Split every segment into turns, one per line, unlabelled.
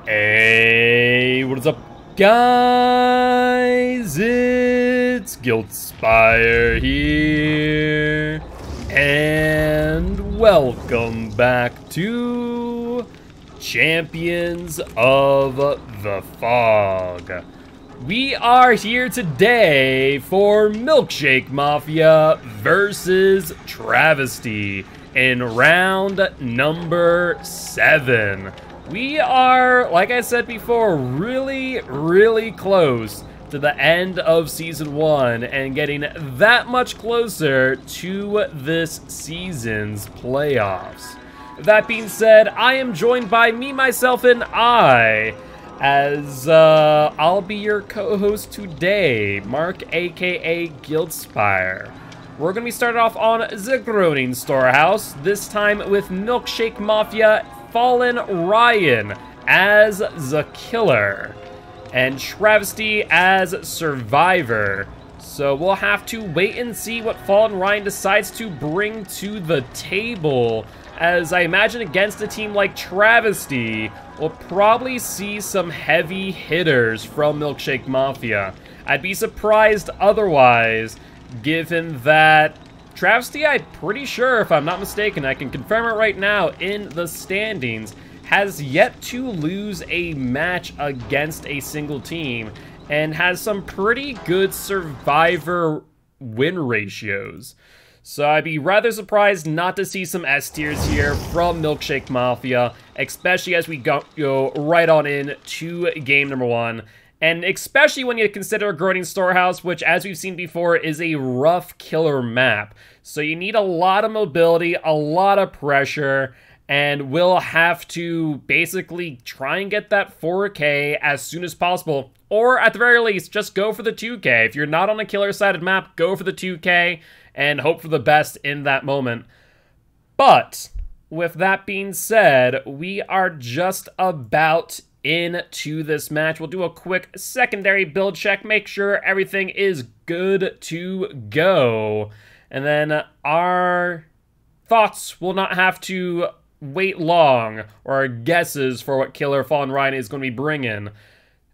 Hey, what is up, guys? It's Giltspire here, and welcome back to Champions of the Fog. We are here today for Milkshake Mafia versus Travesty in round number 7. We are, like I said before, really close to the end of Season 1 and getting that much closer to this season's playoffs. That being said, I am joined by me, myself, and I, as I'll be your co-host today, Mark, aka Giltspire. We're going to be starting off on the Groaning Storehouse, this time with Milkshake Mafia Fallen Ryan as the killer, and Travesty as survivor. So we'll have to wait and see what Fallen Ryan decides to bring to the table, as I imagine against a team like Travesty, we'll probably see some heavy hitters from Milkshake Mafia. I'd be surprised otherwise, given that Travesty, I'm pretty sure, if I'm not mistaken, I can confirm it right now in the standings, has yet to lose a match against a single team and has some pretty good survivor win ratios. So I'd be rather surprised not to see some S tiers here from Milkshake Mafia, especially as we go right on in to game number 1. And especially when you consider Groaning Storehouse, which, as we've seen before, is a rough killer map. So you need a lot of mobility, a lot of pressure, and we'll have to basically try and get that 4K as soon as possible. Or, at the very least, just go for the 2K. If you're not on a killer-sided map, go for the 2K and hope for the best in that moment. But, with that being said, we are just about into this match. We'll do a quick secondary build check, make sure everything is good to go, and then our thoughts will not have to wait long, or our guesses for what killer Fallen Ryan is going to be bringing,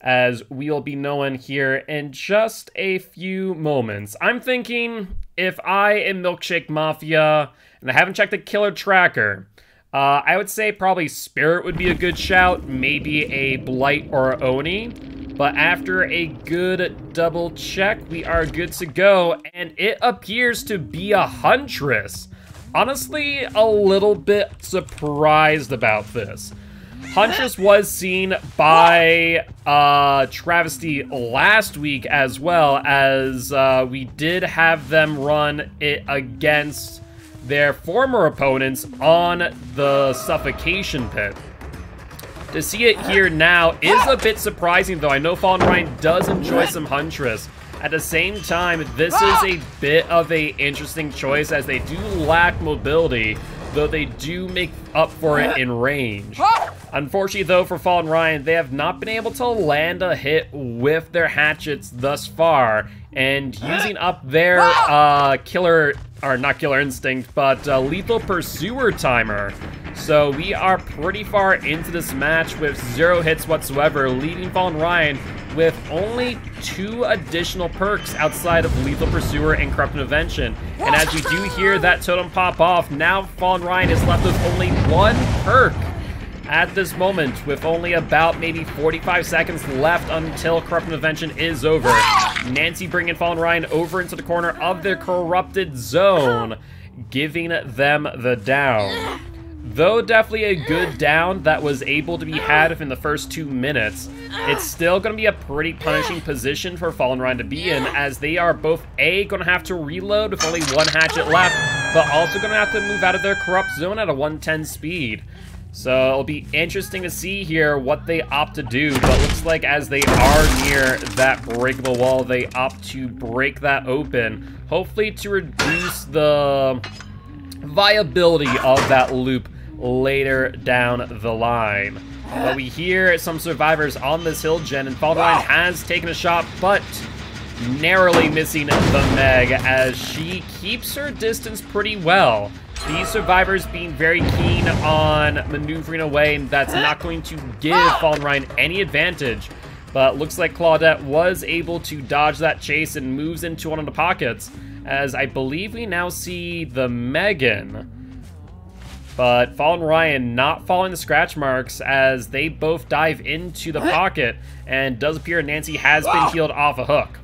as we'll be knowing here in just a few moments. I'm thinking if I am Milkshake Mafia and I haven't checked the killer tracker, I would say probably Spirit would be a good shout, maybe a Blight or a Oni, but after a good double check, we are good to go, and it appears to be a Huntress. Honestly, a little bit surprised about this. Huntress was seen by Travesty last week, as well as we did have them run it against their former opponents on the Suffocation Pit. To see it here now is a bit surprising, though. I know Fallen Ryan does enjoy some Huntress. At the same time, this is a bit of a interesting choice, as they do lack mobility, though they do make up for it in range. Unfortunately, though, for Fallen Ryan, they have not been able to land a hit with their hatchets thus far, and using up their not killer instinct, but lethal pursuer timer. So we are pretty far into this match with 0 hits whatsoever, leaving Fallen Ryan with only 2 additional perks outside of lethal pursuer and corrupt intervention. And as we do hear that totem pop off, now Fallen Ryan is left with only 1 perk at this moment, with only about maybe 45 seconds left until corrupt intervention is over. Nancy bringing Fallen Ryan over into the corner of their corrupted zone, giving them the down. Though definitely a good down that was able to be had within the first 2 minutes, it's still going to be a pretty punishing position for Fallen Ryan to be in, as they are both A, going to have to reload with only 1 hatchet left, but also going to have to move out of their corrupt zone at a 110 speed. So it'll be interesting to see here what they opt to do, but looks like as they are near that breakable wall, they opt to break that open, hopefully to reduce the viability of that loop later down the line. But we hear some survivors on this hill gen, and Fallen Ryan has taken a shot, but narrowly missing the Meg as she keeps her distance pretty well. These survivors being very keen on maneuvering away, and that's not going to give Fallen Ryan any advantage. But looks like Claudette was able to dodge that chase and moves into one of the pockets, as I believe we now see the Megan. But Fallen Ryan not following the scratch marks as they both dive into the pocket, and does appear Nancy has been healed off a hook.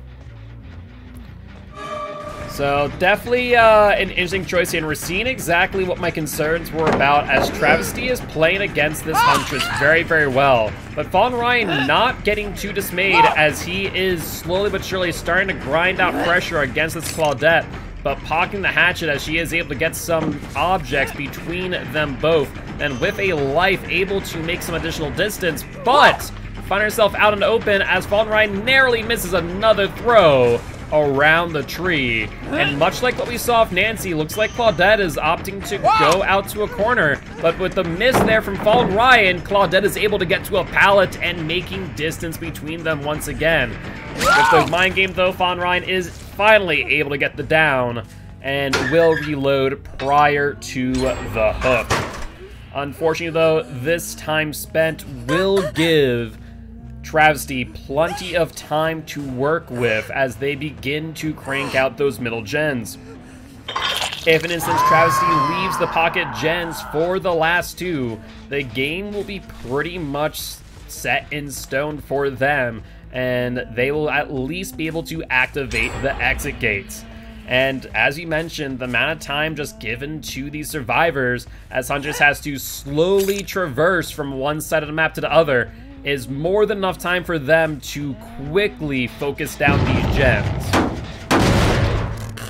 So definitely an interesting choice here, and we're seeing exactly what my concerns were about, as Travesty is playing against this Huntress very, very well. But Fallen Ryan not getting too dismayed, as he is slowly but surely starting to grind out pressure against this Claudette, but pocketing the hatchet as she is able to get some objects between them both, and with a life able to make some additional distance, but find herself out in the open as Fallen Ryan narrowly misses another throw around the tree. And much like what we saw with Nancy, looks like Claudette is opting to go out to a corner, but with the miss there from Fallen Ryan, Claudette is able to get to a pallet and making distance between them once again. With the mind game though, Fallen Ryan is finally able to get the down and will reload prior to the hook. Unfortunately though, this time spent will give Travesty plenty of time to work with as they begin to crank out those middle gens. If, in instance, Travesty leaves the pocket gens for the last 2, the game will be pretty much set in stone for them, and they will at least be able to activate the exit gates. And as you mentioned, the amount of time just given to these survivors, as Huntress has to slowly traverse from one side of the map to the other, is more than enough time for them to quickly focus down these gens.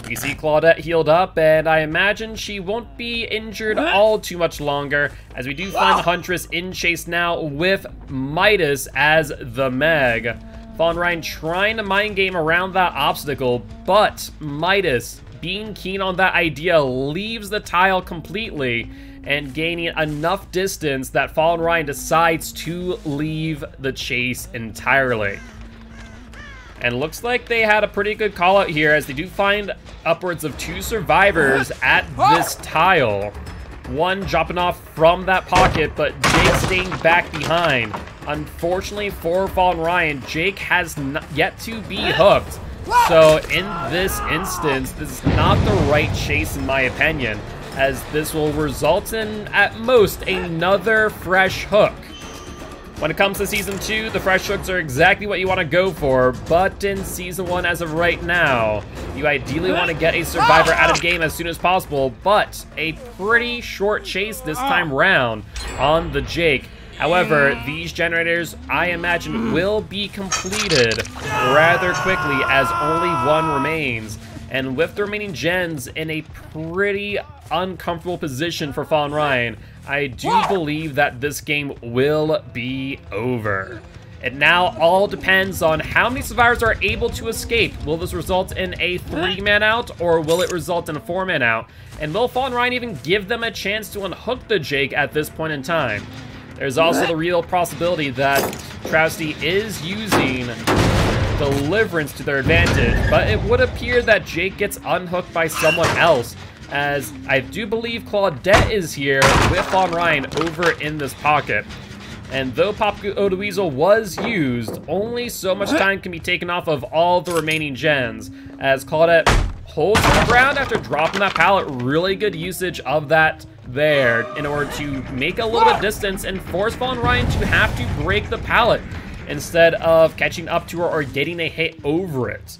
We see Claudette healed up, and I imagine she won't be injured all too much longer, as we do find the Huntress in chase now with Midas as the Meg. Fallen Ryan trying to mind game around that obstacle, but Midas, being keen on that idea, leaves the tile completely and gaining enough distance that Fallen Ryan decides to leave the chase entirely. And looks like they had a pretty good call out here, as they do find upwards of 2 survivors at this tile. One dropping off from that pocket, but Jake staying back behind. Unfortunately for Fallen Ryan, Jake has yet to be hooked. So in this instance, this is not the right chase in my opinion, as this will result in, at most, another fresh hook. When it comes to Season 2, the fresh hooks are exactly what you want to go for, but in Season 1, as of right now, you ideally want to get a survivor out of the game as soon as possible, but a pretty short chase this time round on the Jake. However, these generators, I imagine, will be completed rather quickly, as only 1 remains. And with the remaining gens in a pretty uncomfortable position for Fallen Ryan, I do believe that this game will be over. It now all depends on how many survivors are able to escape. Will this result in a 3-man out, or will it result in a 4-man out? And will Fallen Ryan even give them a chance to unhook the Jake at this point in time? There's also the real possibility that Travesty is using Deliverance to their advantage, but it would appear that Jake gets unhooked by someone else, as I do believe Claudette is here with Fallen Ryan over in this pocket. And though Pop Odoweasel was used, only so much time can be taken off of all the remaining gens, as Claudette holds the ground after dropping that pallet. Really good usage of that there in order to make a little bit of distance and force Fallen Ryan to have to break the pallet instead of catching up to her or getting a hit over it.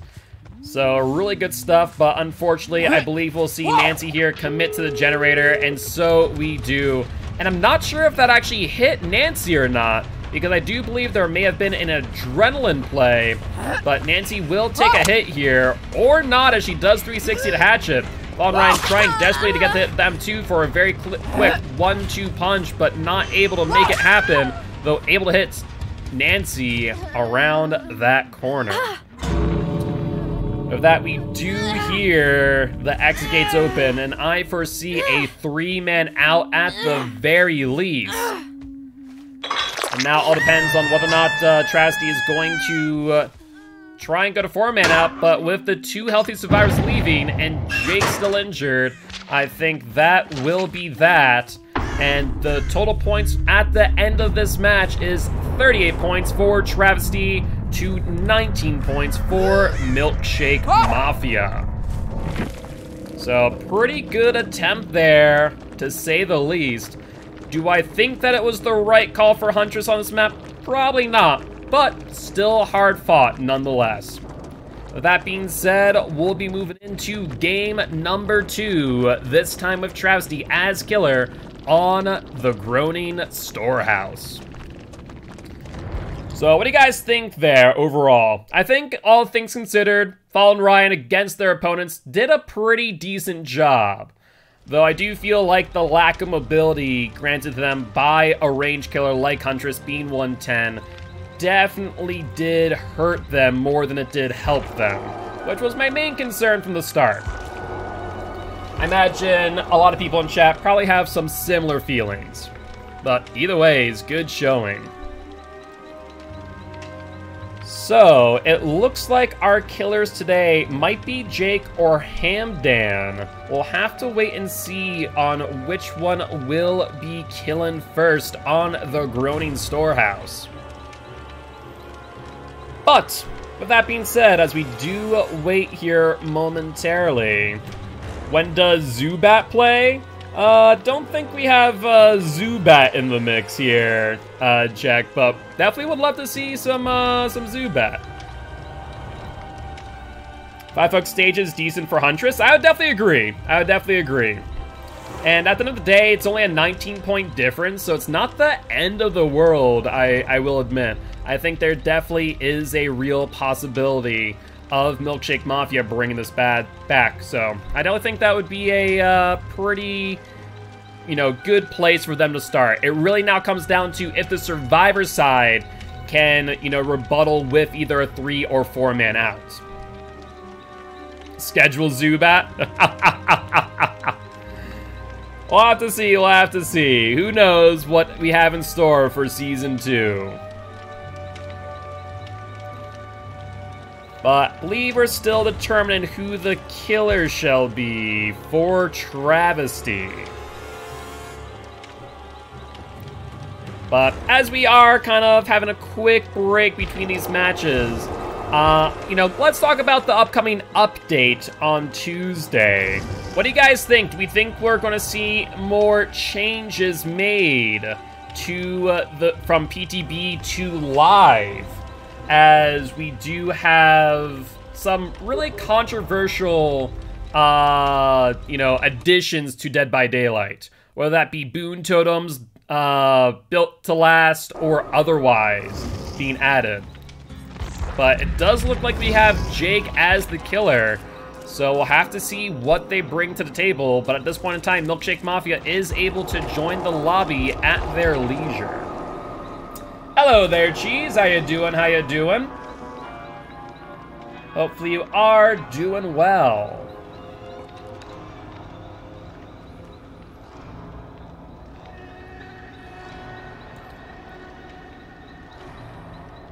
So really good stuff, but unfortunately I believe we'll see Nancy here commit to the generator, and so we do. And I'm not sure if that actually hit Nancy or not, because I do believe there may have been an adrenaline play, but Nancy will take a hit here, or not, as she does 360 to Hatchet. Fallen Ryan trying desperately to get them two for a very quick 1-2 punch, but not able to make it happen, though able to hit Nancy around that corner. With that, we do hear the exit gates open, and I foresee a 3-man out at the very least. And now all depends on whether or not Travesty is going to try and go to 4-man out, but with the 2 healthy survivors leaving and Jake still injured, I think that will be that. And the total points at the end of this match is 38 points for Travesty to 19 points for Milkshake Mafia. So, pretty good attempt there, to say the least. Do I think that it was the right call for Huntress on this map? Probably not, but still hard fought nonetheless. With that being said, we'll be moving into game number 2, this time with Travesty as killer on the Groaning Storehouse. So what do you guys think there overall? I think all things considered, Fallen Ryan against their opponents did a pretty decent job. Though I do feel like the lack of mobility granted to them by a range killer like Huntress being 110 definitely did hurt them more than it did help them, which was my main concern from the start. I imagine a lot of people in chat probably have some similar feelings, but either ways, good showing. So, it looks like our killers today might be Jake or Hamdan. We'll have to wait and see on which one will be killing first on the Groaning Storehouse. But, with that being said, as we do wait here momentarily, when does Zubat play? Don't think we have Zubat in the mix here, Jack, but definitely would love to see some Zubat. 5-hook stage is decent for Huntress. I would definitely agree. And at the end of the day, it's only a 19-point difference, so it's not the end of the world, I will admit. I think there definitely is a real possibility of Milkshake Mafia bringing this back, so I definitely think that would be a pretty, good place for them to start. It really now comes down to if the Survivor side can, rebuttal with either a 3 or 4-man out. Schedule Zubat? We'll have to see. Who knows what we have in store for Season 2. But I believe we're still determining who the killer shall be for Travesty. But as we are kind of having a quick break between these matches, let's talk about the upcoming update on Tuesday. What do you guys think? Do we think we're going to see more changes made to from PTB to live? As we do have some really controversial, additions to Dead by Daylight. Whether that be boon totems, built to last, or otherwise being added. But it does look like we have Jake as the killer, so we'll have to see what they bring to the table. But at this point in time, Milkshake Mafia is able to join the lobby at their leisure. Hello there, Cheese. How you doing? Hopefully you are doing well.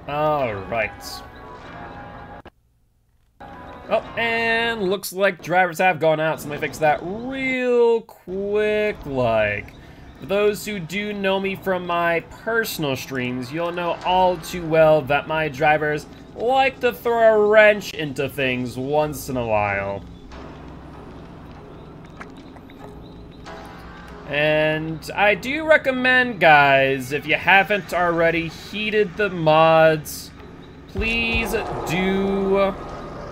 All right. Oh, and looks like drivers have gone out, so let me fix that real quick, For those who do know me from my personal streams, you'll know all too well that my drivers like to throw a wrench into things once in a while. And I do recommend, guys, if you haven't already heeded the mods, please do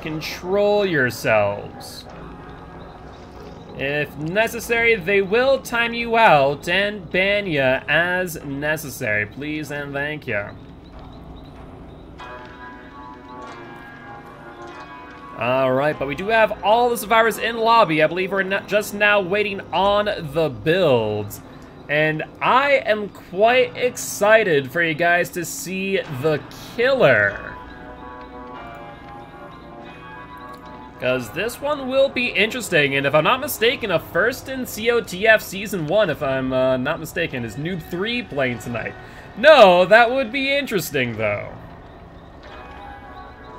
control yourselves. If necessary, they will time you out and ban you as necessary. Please and thank you. Alright, but we do have all the survivors in lobby. I believe we're just now waiting on the builds. And I am quite excited for you guys to see the killer. Because this one will be interesting, and if I'm not mistaken, a first in COTF Season 1, if I'm not mistaken, is Noob 3 playing tonight. No, that would be interesting, though.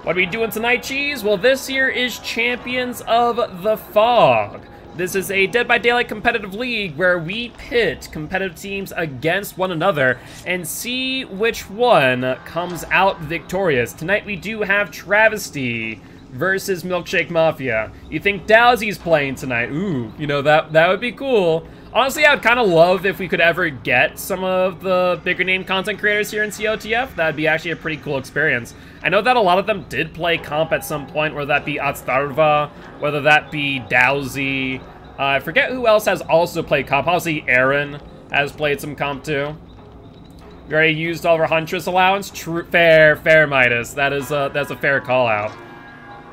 What are we doing tonight, Cheese? Well, this here is Champions of the Fog. This is a Dead by Daylight competitive league where we pit competitive teams against one another and see which one comes out victorious. Tonight we do have Travesty versus Milkshake Mafia. You think Dowsy's playing tonight? Ooh, you know, that would be cool. Honestly, I would kind of love if we could ever get some of the bigger name content creators here in COTF. That'd be actually a pretty cool experience. I know that a lot of them did play comp at some point, whether that be Atstarva, whether that be Dowsy. I forget who else has also played comp. Obviously, Aaron has played some comp too. We already used all of our Huntress allowance. Fair, Midas. That's a fair call out.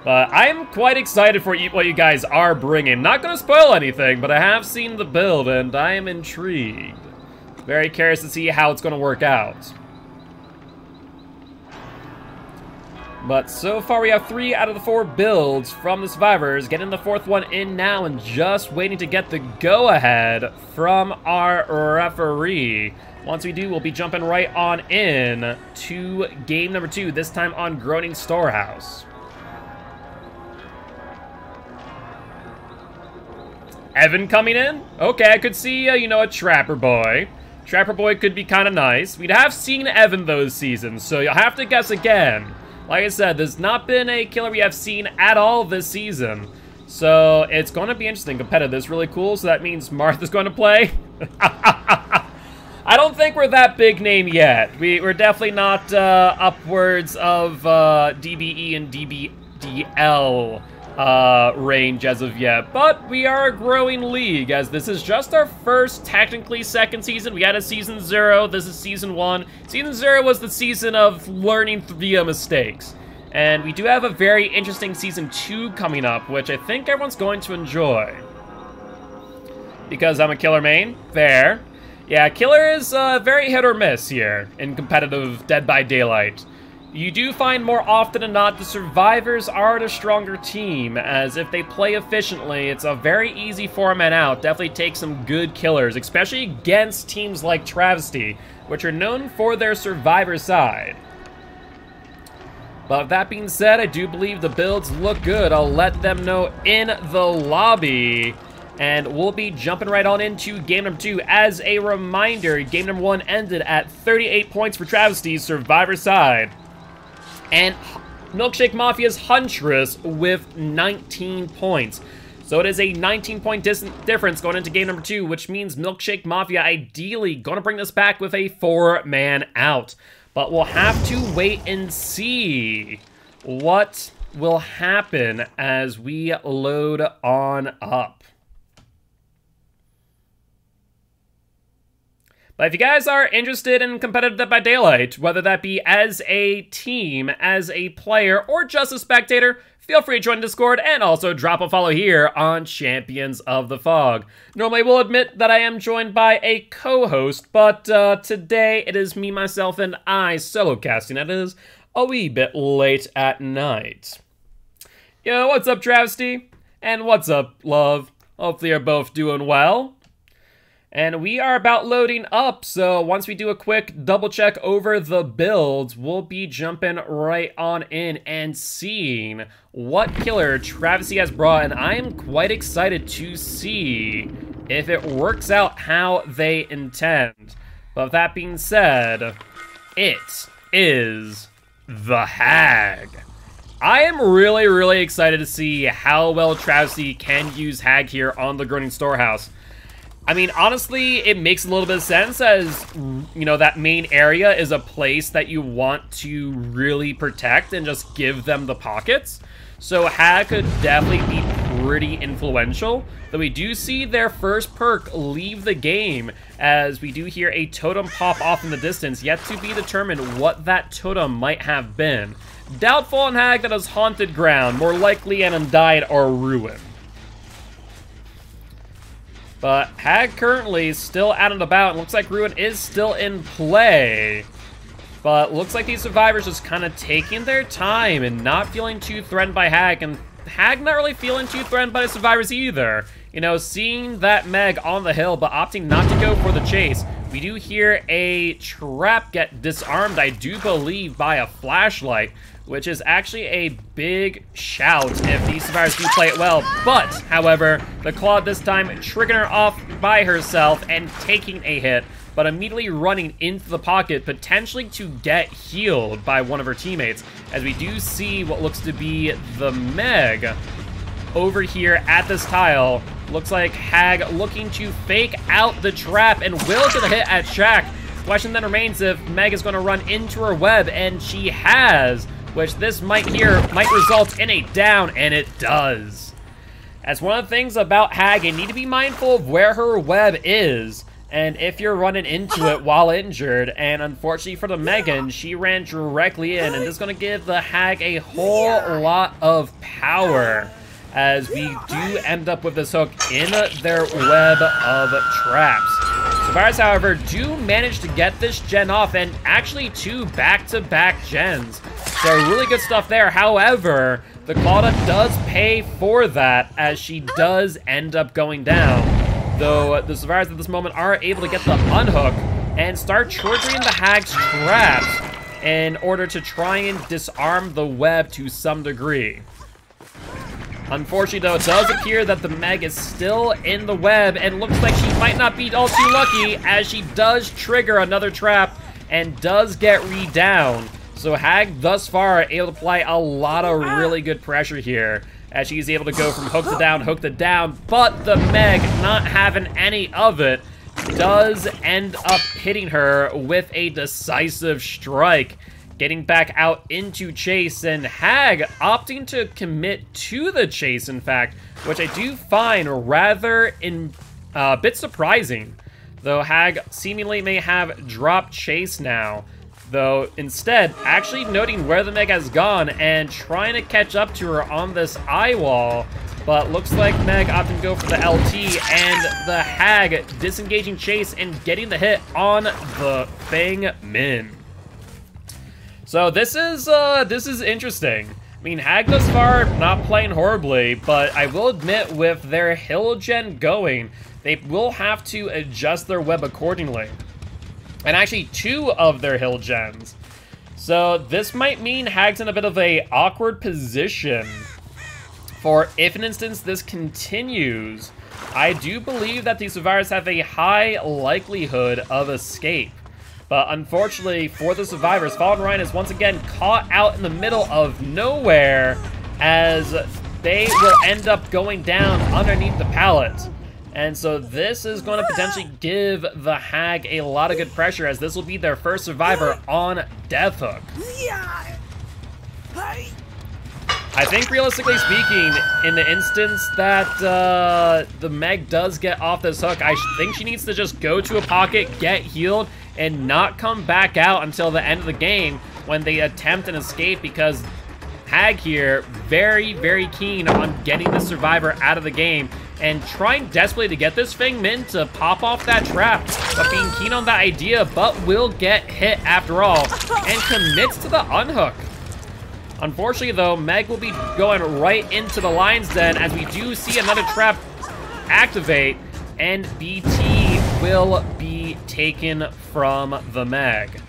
But I'm quite excited for what you guys are bringing. Not going to spoil anything, but I have seen the build, and I am intrigued. Very curious to see how it's going to work out. But so far, we have 3 out of the 4 builds from the survivors. Getting the 4th one in now and just waiting to get the go-ahead from our referee. Once we do, we'll be jumping right on in to game number 2, this time on Groaning Storehouse. Evan coming in? Okay, I could see, you know, a Trapper Boy. Trapper Boy could be kind of nice. We have seen Evan those seasons, so you'll have to guess again. Like I said, there's not been a killer we have seen at all this season. So it's going to be interesting. Competitive is really cool, so that means Martha's going to play. I don't think we're that big name yet. We're definitely not upwards of DBE and DBDL range as of yet, but we are a growing league, as this is just our first, technically, second season. We had a Season 0, this is Season 1. Season 0 was the season of learning via mistakes. And we do have a very interesting Season 2 coming up, which I think everyone's going to enjoy. Because I'm a killer main? Fair. Yeah, killer is very hit or miss here in competitive Dead by Daylight. You do find more often than not the survivors are the stronger team, as if they play efficiently, it's a very easy 4-man out. Definitely take some good killers, especially against teams like Travesty, which are known for their survivor side. But that being said, I do believe the builds look good. I'll let them know in the lobby. And we'll be jumping right on into game number 2. As a reminder, game number 1 ended at 38 points for Travesty's survivor side. And Milkshake Mafia's Huntress with 19 points. So it is a 19-point difference going into game number 2, which means Milkshake Mafia ideally going to bring this back with a 4-man out. But we'll have to wait and see what will happen as we load on up. But if you guys are interested in competitive Dead by Daylight, whether that be as a team, as a player, or just a spectator, feel free to join Discord and also drop a follow here on Champions of the Fog. Normally, we'll admit that I am joined by a co-host, but today it is me, myself, and I solo casting. It is a wee bit late at night. Yo, what's up, Travesty? And what's up, Love? Hopefully you're both doing well. And we are about loading up, so once we do a quick double check over the builds, we'll be jumping right on in and seeing what killer Travesty has brought, and I am quite excited to see if it works out how they intend. But with that being said, it is the Hag. I am really excited to see how well Travesty can use Hag here on the Groaning Storehouse. I mean, honestly, it makes a little bit of sense, as, you know, that main area is a place that you want to really protect and just give them the pockets. So Hag could definitely be pretty influential. Though we do see their first perk leave the game, as we do hear a totem pop off in the distance, yet to be determined what that totem might have been. Doubtful on Hag that is haunted ground, more likely an undyed or ruin. But Hag currently is still out and about, and looks like Ruin is still in play. But looks like these survivors just kind of taking their time and not feeling too threatened by Hag, and Hag not really feeling too threatened by the survivors either. You know, seeing that Meg on the hill, but opting not to go for the chase. We do hear a trap get disarmed, I do believe, by a flashlight, which is actually a big shout if these survivors do play it well. But, however, the Claw this time triggering her off by herself and taking a hit, but immediately running into the pocket, potentially to get healed by one of her teammates, as we do see what looks to be the Meg over here at this tile. Looks like Hag looking to fake out the trap and will get a hit at Shaq. Question then remains if Meg is going to run into her web, and she has, which this might result in a down, and it does. As one of the things about Hag, you need to be mindful of where her web is, and if you're running into it while injured, and unfortunately for the Megan, she ran directly in, and this is going to give the Hag a whole lot of power, as we do end up with this hook in their web of traps. Survivors, however, do manage to get this gen off, and actually 2 back-to-back gens. So really good stuff there. However, the Claudia does pay for that, as she does end up going down. Though the survivors at this moment are able to get the unhook and start triggering the Hag's traps in order to try and disarm the web to some degree. Unfortunately, though, it does appear that the Meg is still in the web, and looks like she might not be all too lucky, as she does trigger another trap and does get re-down. So Hag, thus far, able to apply a lot of really good pressure here, as she's able to go from hook to down, but the Meg, not having any of it, does end up hitting her with a decisive strike, getting back out into chase, and Hag opting to commit to the chase, in fact, which I do find rather a bit surprising. Though Hag seemingly may have dropped chase now, though instead actually noting where the Meg has gone and trying to catch up to her on this eye wall. But looks like Meg opting to go for the LT, and the Hag disengaging chase and getting the hit on the Feng Min. So this is interesting. I mean, Hag thus far not playing horribly, but I will admit with their hill gen going, they will have to adjust their web accordingly. And actually 2 of their hill gens. So this might mean Hag's in a bit of a awkward position. For if, in instance, this continues, I do believe that these survivors have a high likelihood of escape. But unfortunately for the survivors, Fallen Ryan is once again caught out in the middle of nowhere, as they will end up going down underneath the pallet. And so this is going to potentially give the Hag a lot of good pressure, as this will be their first survivor on Death Hook. I think, realistically speaking, in the instance that the Meg does get off this hook, I think she needs to just go to a pocket, get healed, and not come back out until the end of the game when they attempt an escape, because Hag here, very, very keen on getting the survivor out of the game and trying desperately to get this Feng Min to pop off that trap, but being keen on that idea, but will get hit after all, and commits to the unhook. Unfortunately, though, Meg will be going right into the lion's den, as we do see another trap activate, and BT will be taken from the Meg.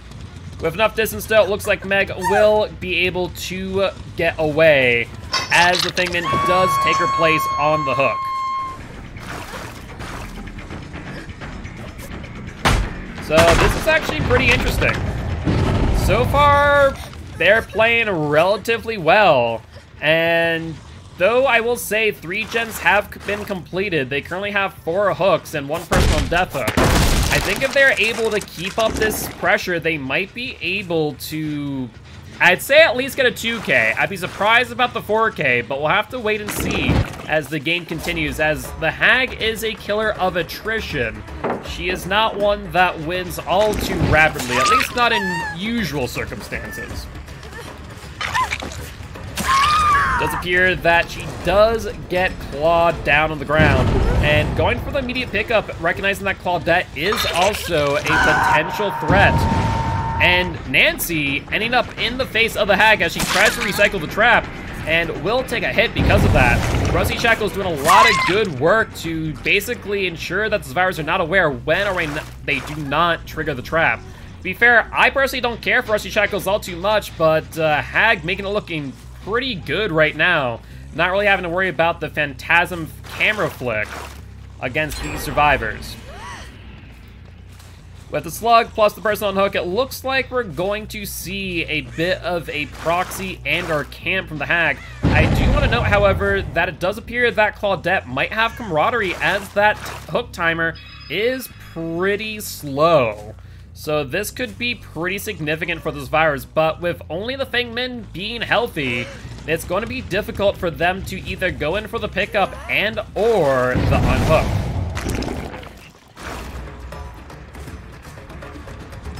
With enough distance, though, it looks like Meg will be able to get away, as the Feng Min does take her place on the hook. So this is actually pretty interesting. So far, they're playing relatively well, and though I will say 3 gens have been completed, they currently have 4 hooks and 1 person on Death Hook. I think if they're able to keep up this pressure, they might be able to I'd say at least get a 2K. I'd be surprised about the 4K, but we'll have to wait and see as the game continues, as the Hag is a killer of attrition. She is not one that wins all too rapidly, at least not in usual circumstances. It does appear that she does get clawed down on the ground, and going for the immediate pickup, recognizing that Claudette is also a potential threat. And Nancy ending up in the face of the Hag as she tries to recycle the trap and will take a hit because of that. Rusty Shackle is doing a lot of good work to basically ensure that the survivors are not aware when or when they do not trigger the trap. To be fair, I personally don't care for Rusty Shackles all too much, but Hag making it looking pretty good right now. Not really having to worry about the Phantasm camera flick against these survivors. With the slug plus the person on hook, it looks like we're going to see a bit of a proxy and or camp from the Hag. I do want to note, however, that it does appear that Claudette might have camaraderie, as that hook timer is pretty slow. So this could be pretty significant for this virus, but with only the Fangmen being healthy, it's going to be difficult for them to either go in for the pickup and or the unhook.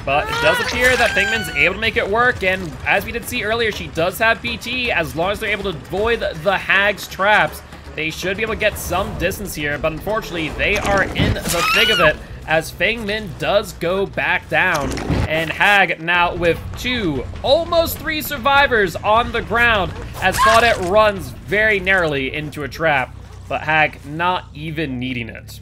But it does appear that Fangman's able to make it work, and as we did see earlier, she does have BT. As long as they're able to avoid the Hag's traps, they should be able to get some distance here, but unfortunately, they are in the thick of it, as Fangman does go back down, and Hag now with 2, almost 3 survivors on the ground, as Claudette runs very narrowly into a trap, but Hag not even needing it.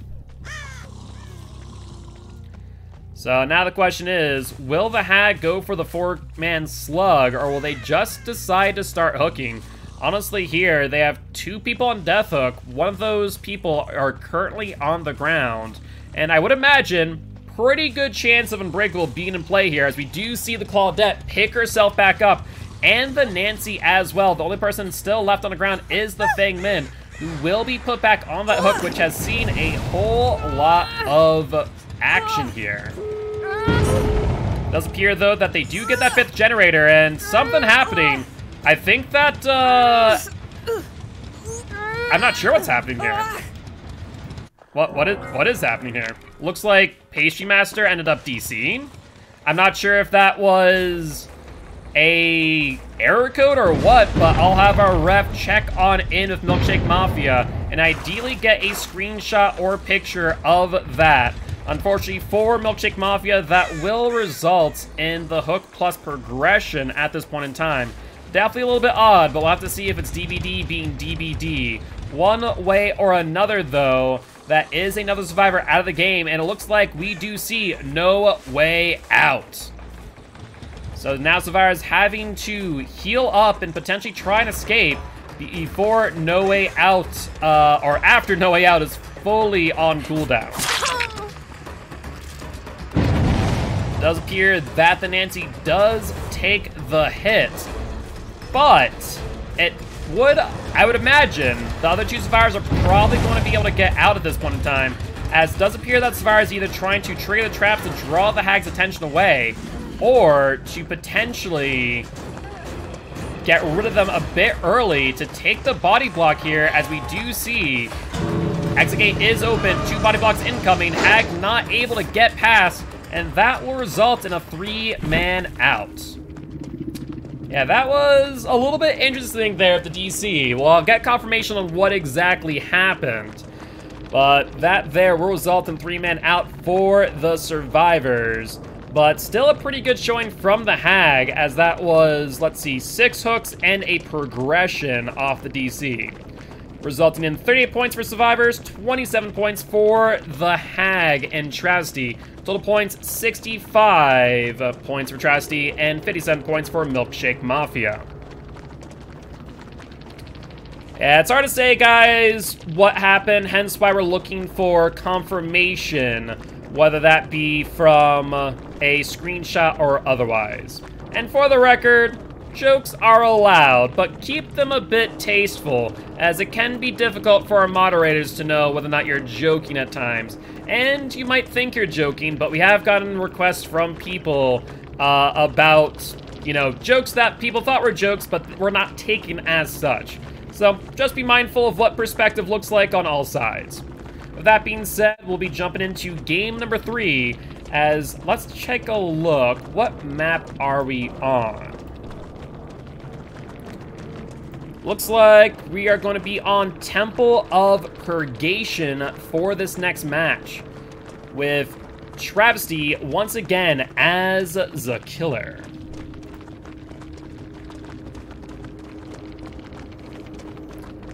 So now the question is, will the Hag go for the 4-man slug, or will they just decide to start hooking? Honestly, here, they have 2 people on death hook. One of those people are currently on the ground. And I would imagine pretty good chance of Unbreakable being in play here, as we do see the Claudette pick herself back up, and the Nancy as well. The only person still left on the ground is the Fang Min, who will be put back on that hook, which has seen a whole lot of action here. It does appear, though, that they do get that 5th generator, and something happening. I think that, I'm not sure what's happening here. What is happening here? Looks like Pastry Master ended up DCing. I'm not sure if that was a error code or what, but I'll have our ref check on in with Milkshake Mafia and ideally get a screenshot or picture of that. Unfortunately for Milkshake Mafia, that will result in the hook plus progression at this point in time. Definitely a little bit odd, but we'll have to see if it's DBD being DBD. One way or another, though, that is another survivor out of the game, and it looks like we do see No Way Out. So now survivors having to heal up and potentially try and escape before No Way Out, or after No Way Out is fully on cooldown. It does appear that the Nancy does take the hit, but it would, I would imagine, the other 2 survivors are probably going to be able to get out at this point in time, as it does appear that survivors either trying to trigger the traps to draw the Hag's attention away, or to potentially get rid of them a bit early to take the body block here, as we do see exit gate is open, 2 body blocks incoming, Hag not able to get past, and that will result in a 3-man out. Yeah, that was a little bit interesting there at the DC. Well, I'll get confirmation on what exactly happened, but that there will result in 3-man out for the survivors. But still a pretty good showing from the Hag, as that was, let's see, 6 hooks and a progression off the DC. Resulting in 38 points for survivors, 27 points for the Hag and Travesty. Total points, 65 points for Travesty and 57 points for Milkshake Mafia. Yeah, it's hard to say, guys, what happened, hence why we're looking for confirmation, whether that be from a screenshot or otherwise. And for the record, jokes are allowed, but keep them a bit tasteful, as it can be difficult for our moderators to know whether or not you're joking at times. And you might think you're joking, but we have gotten requests from people about you know, jokes that people thought were jokes, but were not taken as such. So just be mindful of what perspective looks like on all sides. With that being said, we'll be jumping into game number 3, as let's take a look. What map are we on? Looks like we are going to be on Temple of Purgation for this next match, with Travesty once again as the killer.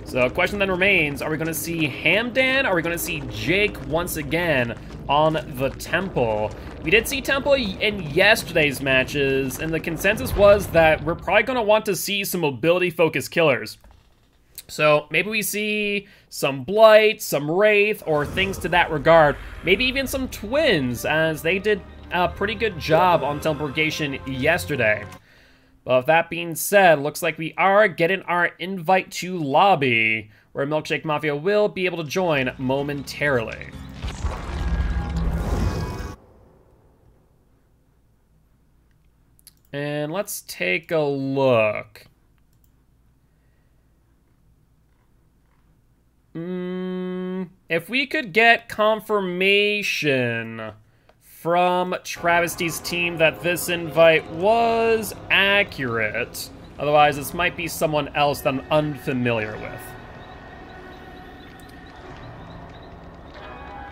So, question then remains, are we going to see Hamdan? Are we going to see Jake once again on the Temple? We did see Temple in yesterday's matches, and the consensus was that we're probably going to want to see some mobility-focused killers. So, maybe we see some Blight, some Wraith, or things to that regard. Maybe even some Twins, as they did a pretty good job on Temple Purgation yesterday. But with that being said, looks like we are getting our invite to lobby, where Milkshake Mafia will be able to join momentarily. And let's take a look. If we could get confirmation from Travesty's team that this invite was accurate. Otherwise, this might be someone else that I'm unfamiliar with.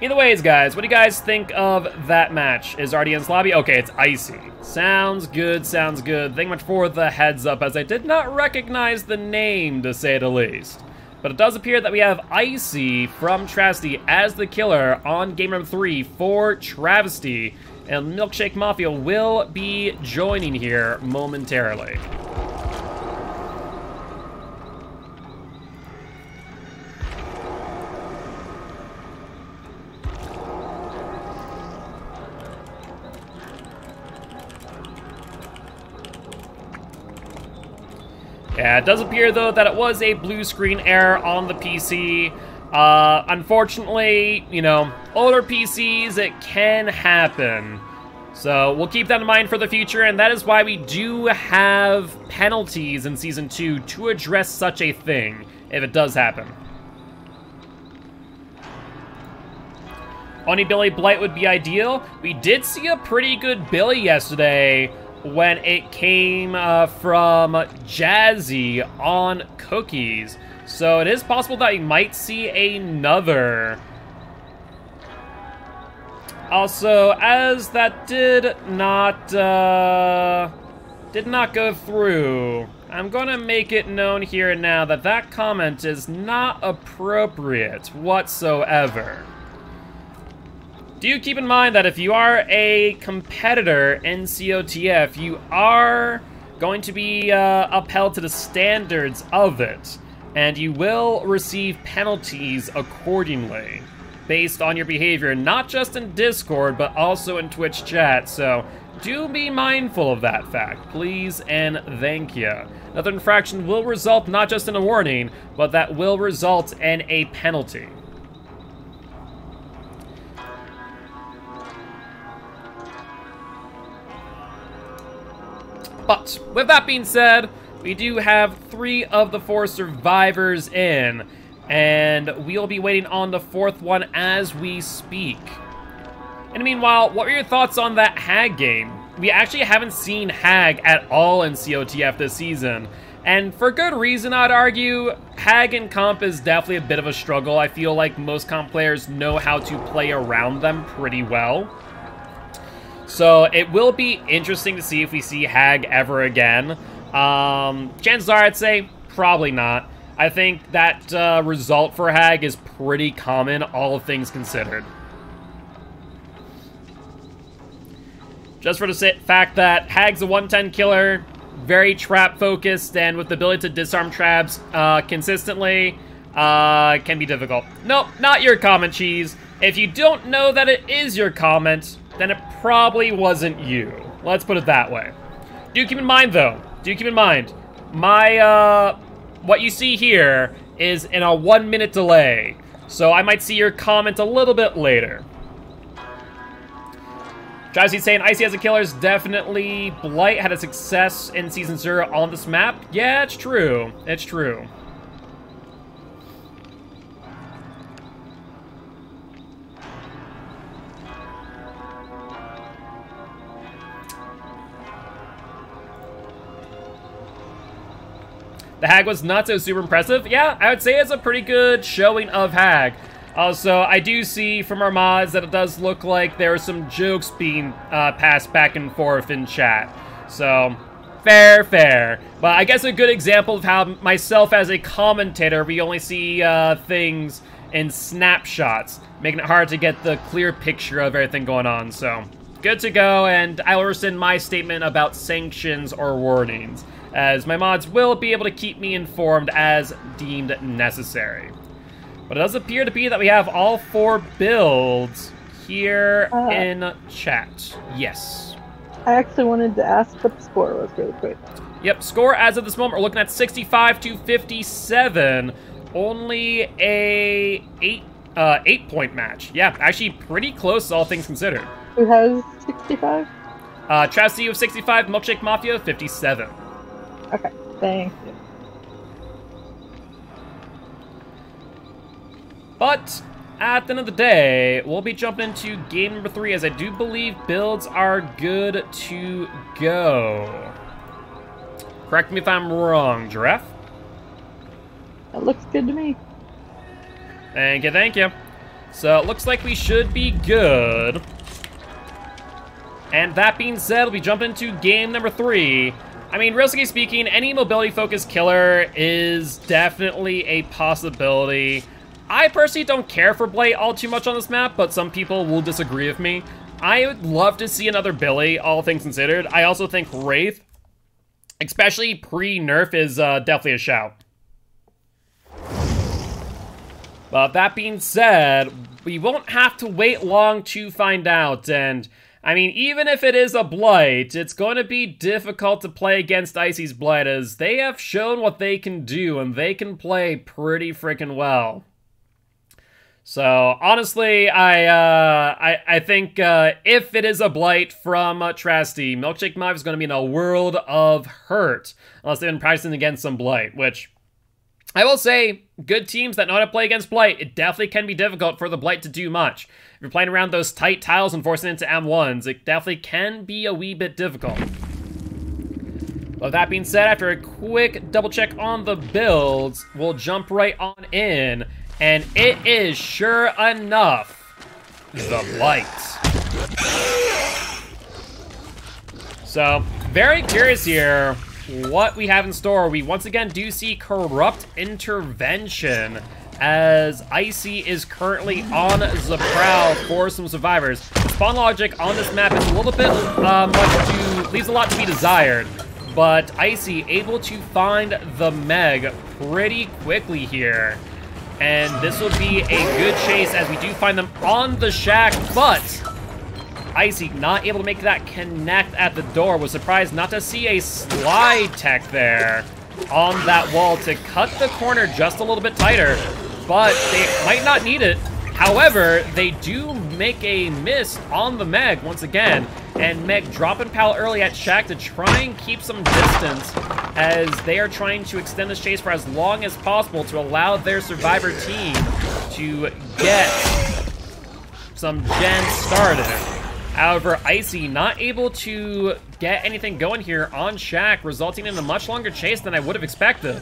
Either ways, guys, what do you guys think of that match? Is RDN's lobby? Okay, it's Icy. Sounds good, sounds good. Thank you much for the heads up, as I did not recognize the name, to say the least. But it does appear that we have Icy from Travesty as the killer on game number 3 for Travesty. And Milkshake Mafia will be joining here momentarily. Yeah, it does appear, though, that it was a blue screen error on the PC. Unfortunately, you know, older PCs, it can happen. So we'll keep that in mind for the future, and that is why we do have penalties in Season 2 to address such a thing, if it does happen. Only Billy Blight would be ideal. We did see a pretty good Billy yesterday when it came from Jazzy on Cookies. So it is possible that we might see another. Also, as that did not go through, I'm gonna make it known here and now that that comment is not appropriate whatsoever. Do keep in mind that if you are a competitor in COTF, you are going to be upheld to the standards of it, and you will receive penalties accordingly based on your behavior, not just in Discord, but also in Twitch chat, so do be mindful of that fact, please and thank you. Another infraction will result not just in a warning, but that will result in a penalty. But with that being said, we do have 3 of the 4 survivors in, and we'll be waiting on the 4th one as we speak. In the meanwhile, what were your thoughts on that Hag game? We actually haven't seen Hag at all in COTF this season, and for good reason, I'd argue. Hag in comp is definitely a bit of a struggle. I feel like most comp players know how to play around them pretty well. So it will be interesting to see if we see Hag ever again. Chances are I'd say probably not. I think that result for Hag is pretty common, all things considered. Just for the fact that Hag's a 110 killer, very trap focused, and with the ability to disarm traps consistently, can be difficult. Nope, not your comment, Cheese. If you don't know that it is your comment, then it probably wasn't you. Let's put it that way. Do keep in mind, though, my, what you see here is in a 1-minute delay, so I might see your comment a little bit later. Travis saying Icy as a killer is definitely Blight had a success in Season 0 on this map. Yeah, it's true. It's true. The Hag was not so super impressive. Yeah, I would say it's a pretty good showing of Hag. Also, I do see from our mods that it does look like there are some jokes being passed back and forth in chat. So, fair. But I guess a good example of how myself as a commentator, we only see things in snapshots, making it hard to get the clear picture of everything going on. So, good to go, and I will rescind my statement about sanctions or warnings, as my mods will be able to keep me informed as deemed necessary. But it does appear to be that we have all 4 builds here in chat. Yes.
I actually wanted to ask what the score was really quick.
Yep, score as of this moment, we're looking at 65 to 57. Only a 8-point match. Yeah, actually pretty close, all things considered.
Who has 65?
Travesty with 65, Milkshake Mafia 57.
Okay, thank you.
But at the end of the day, we'll be jumping into game number 3, as I do believe builds are good to go. Correct me if I'm wrong, Giraffe.
That looks good to me.
Thank you. So it looks like we should be good. And that being said, we'll be jumping into game number 3. I mean, realistically speaking, any mobility-focused killer is definitely a possibility. I personally don't care for Blight all too much on this map, but some people will disagree with me. I would love to see another Billy, all things considered. I also think Wraith, especially pre-nerf, is definitely a shout. But that being said, we won't have to wait long to find out, and I mean, even if it is a Blight, it's going to be difficult to play against Icy's Blight, as they have shown what they can do, and they can play pretty freaking well. So, honestly, I think if it is a Blight from Trasty, Milkshake Mafia is going to be in a world of hurt, unless they've been practicing against some Blight, which I will say, good teams that know how to play against Blight, it definitely can be difficult for the Blight to do much. If you're playing around those tight tiles and forcing it into M1s, it definitely can be a wee bit difficult. With that being said, after a quick double check on the builds, we'll jump right on in, and it is sure enough the Blight. So, very curious here what we have in store. We once again do see Corrupt Intervention, as Icy is currently on the prowl for some survivors. The spawn logic on this map is a little bit leaves a lot to be desired, but Icy able to find the Meg pretty quickly here. And this will be a good chase, as we do find them on the shack, but Icy not able to make that connect at the door. Was surprised not to see a slide tech there on that wall to cut the corner just a little bit tighter, but they might not need it. However, they do make a miss on the Meg once again, and Meg dropping Pal early at shack to try and keep some distance, as they are trying to extend this chase for as long as possible to allow their survivor team to get some gens started. However, Icy not able to get anything going here on shack, resulting in a much longer chase than I would have expected.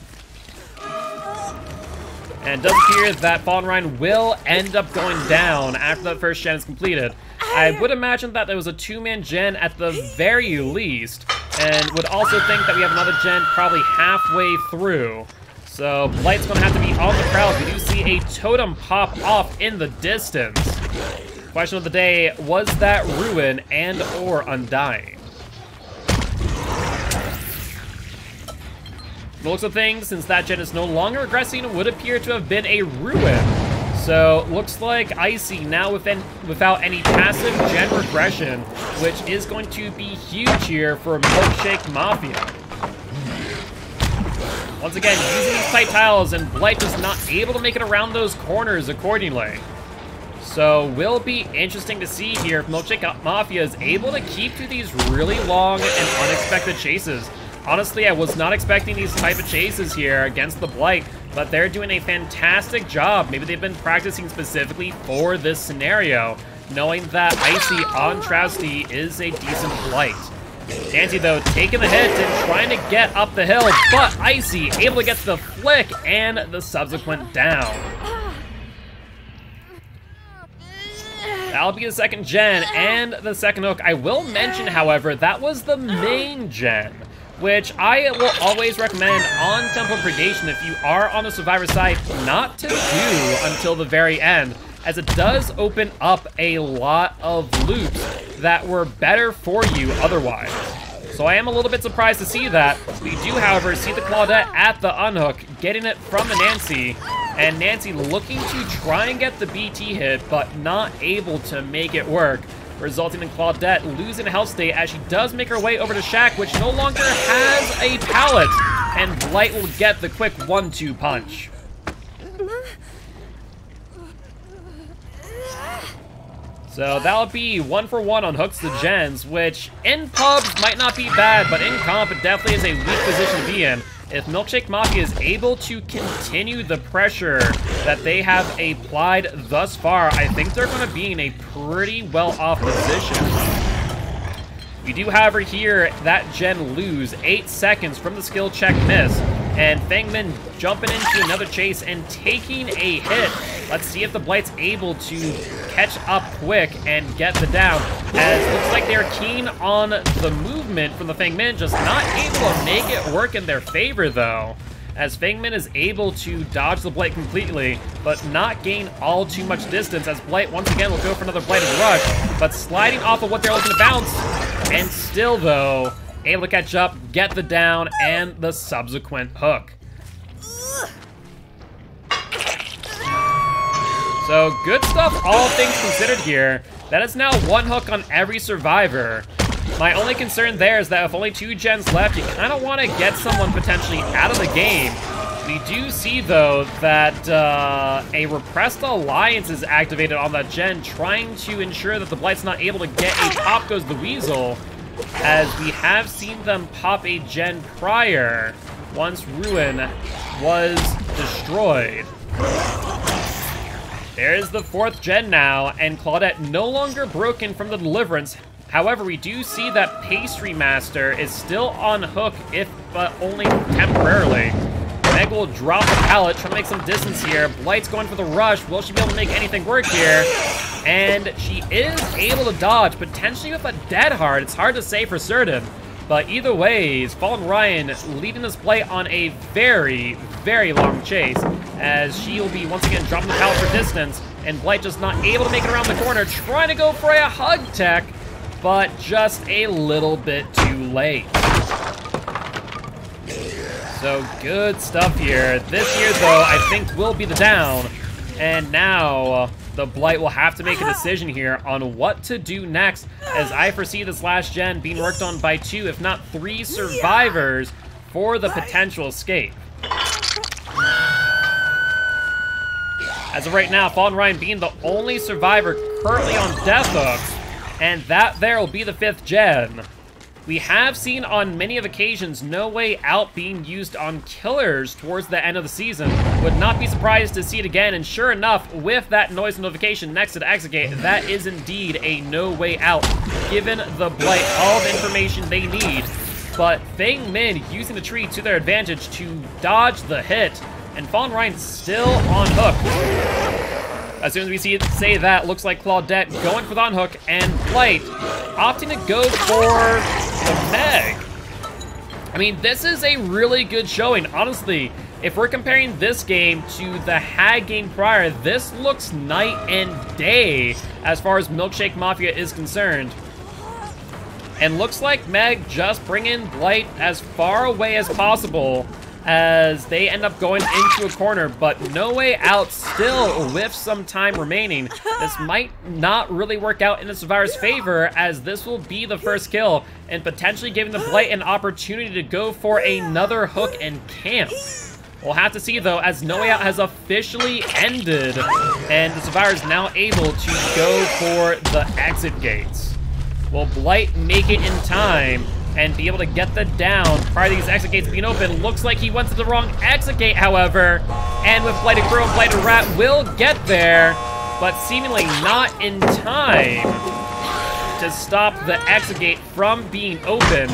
And it does appear that Fallen Ryan will end up going down after that first gen is completed. I would imagine that there was a 2-man gen at the very least, and would also think that we have another gen probably halfway through. So Blight's gonna have to be on the prowl. We do see a totem pop off in the distance. Question of the day, was that Ruin and or Undying? The looks of things, since that gen is no longer aggressing, it would appear to have been a Ruin. So, looks like Icy now without any passive gen regression, which is going to be huge here for Milkshake Mafia. Once again, using these tight tiles, and Blight just not able to make it around those corners accordingly. So will be interesting to see here if Milkshake Mafia is able to keep to these really long and unexpected chases. Honestly, I was not expecting these type of chases here against the Blight, but they're doing a fantastic job. Maybe they've been practicing specifically for this scenario, knowing that Icy on Travesty is a decent Blight. Nancy, though, taking the hit and trying to get up the hill, but Icy able to get the flick and the subsequent down. That'll be the second gen and the second hook. I will mention, however, that was the main gen, which I will always recommend on Temple of Predation if you are on the Survivor side not to do until the very end, as it does open up a lot of loops that were better for you otherwise. So I am a little bit surprised to see that. We do, however, see the Claudette at the unhook, getting it from the Nancy, and Nancy looking to try and get the BT hit, but not able to make it work, resulting in Claudette losing a health state as she does make her way over to Shaq, which no longer has a pallet, and Blight will get the quick 1-2 punch. So that'll be 1 for 1 on hooks to gens, which in pubs might not be bad, but in comp it definitely is a weak position to be in. If Milkshake Mafia is able to continue the pressure that they have applied thus far, I think they're going to be in a pretty well-off position. We do, however, hear that gen lose 8 seconds from the skill check miss, and Fangman jumping into another chase and taking a hit. Let's see if the Blight's able to catch up quick and get the down, as it looks like they're keen on the movement from the Fangman, just not able to make it work in their favor, though, as Fangman is able to dodge the Blight completely, but not gain all too much distance, as Blight once again will go for another Blighted Rush, but sliding off of what they're looking to bounce, and still, though, able to catch up, get the down, and the subsequent hook. So, good stuff, all things considered here. That is now 1 hook on every survivor. My only concern there is that with only 2 gens left, you kind of want to get someone potentially out of the game. We do see, though, that a Repressed Alliance is activated on that gen, trying to ensure that the Blight's not able to get a Pop Goes the Weasel, as we have seen them pop a gen prior once Ruin was destroyed. There's the 4th gen now, and Claudette no longer broken from the Deliverance. However, we do see that Pastry Master is still on hook, if only temporarily. Meg will drop the pallet, trying to make some distance here. Blight's going for the rush. Will she be able to make anything work here? And she is able to dodge, potentially with a dead hard. It's hard to say for certain. But either way, Fallen Ryan leading this play on a very, very long chase, as she will be once again dropping the pallet for distance, and Blight just not able to make it around the corner, trying to go for a hug tech, but just a little bit too late. So good stuff here. This here, though, I think will be the down, and now the Blight will have to make a decision here on what to do next, as I foresee this last gen being worked on by 2, if not 3 survivors for the potential escape. As of right now, Fallen Ryan being the only survivor currently on Death Hook, and that there will be the 5th gen. We have seen on many of occasions No Way Out being used on killers towards the end of the season. Would not be surprised to see it again, and sure enough, with that noise notification next to the exit gate, that is indeed a No Way Out, given the Blight all the information they need. But Fang Min using the tree to their advantage to dodge the hit, and Fallen Ryan still on hook. As soon as we say that, looks like Claudette going for the unhook, and Blight opting to go for the Meg. I mean, this is a really good showing. Honestly, if we're comparing this game to the Hag game prior, this looks night and day as far as Milkshake Mafia is concerned. And looks like Meg just bringing Blight as far away as possible as they end up going into a corner, but No Way Out still with some time remaining. This might not really work out in the survivor's favor, as this will be the first kill, and potentially giving the Blight an opportunity to go for another hook and camp. We'll have to see, though, as No Way Out has officially ended, and the Survivor is now able to go for the exit gates. Will Blight make it in time and be able to get the down prior to these exit gates being open? Looks like he went to the wrong exit gate, however, and with Blighted Crow and Blighted Rat will get there, but seemingly not in time to stop the exit gate from being open,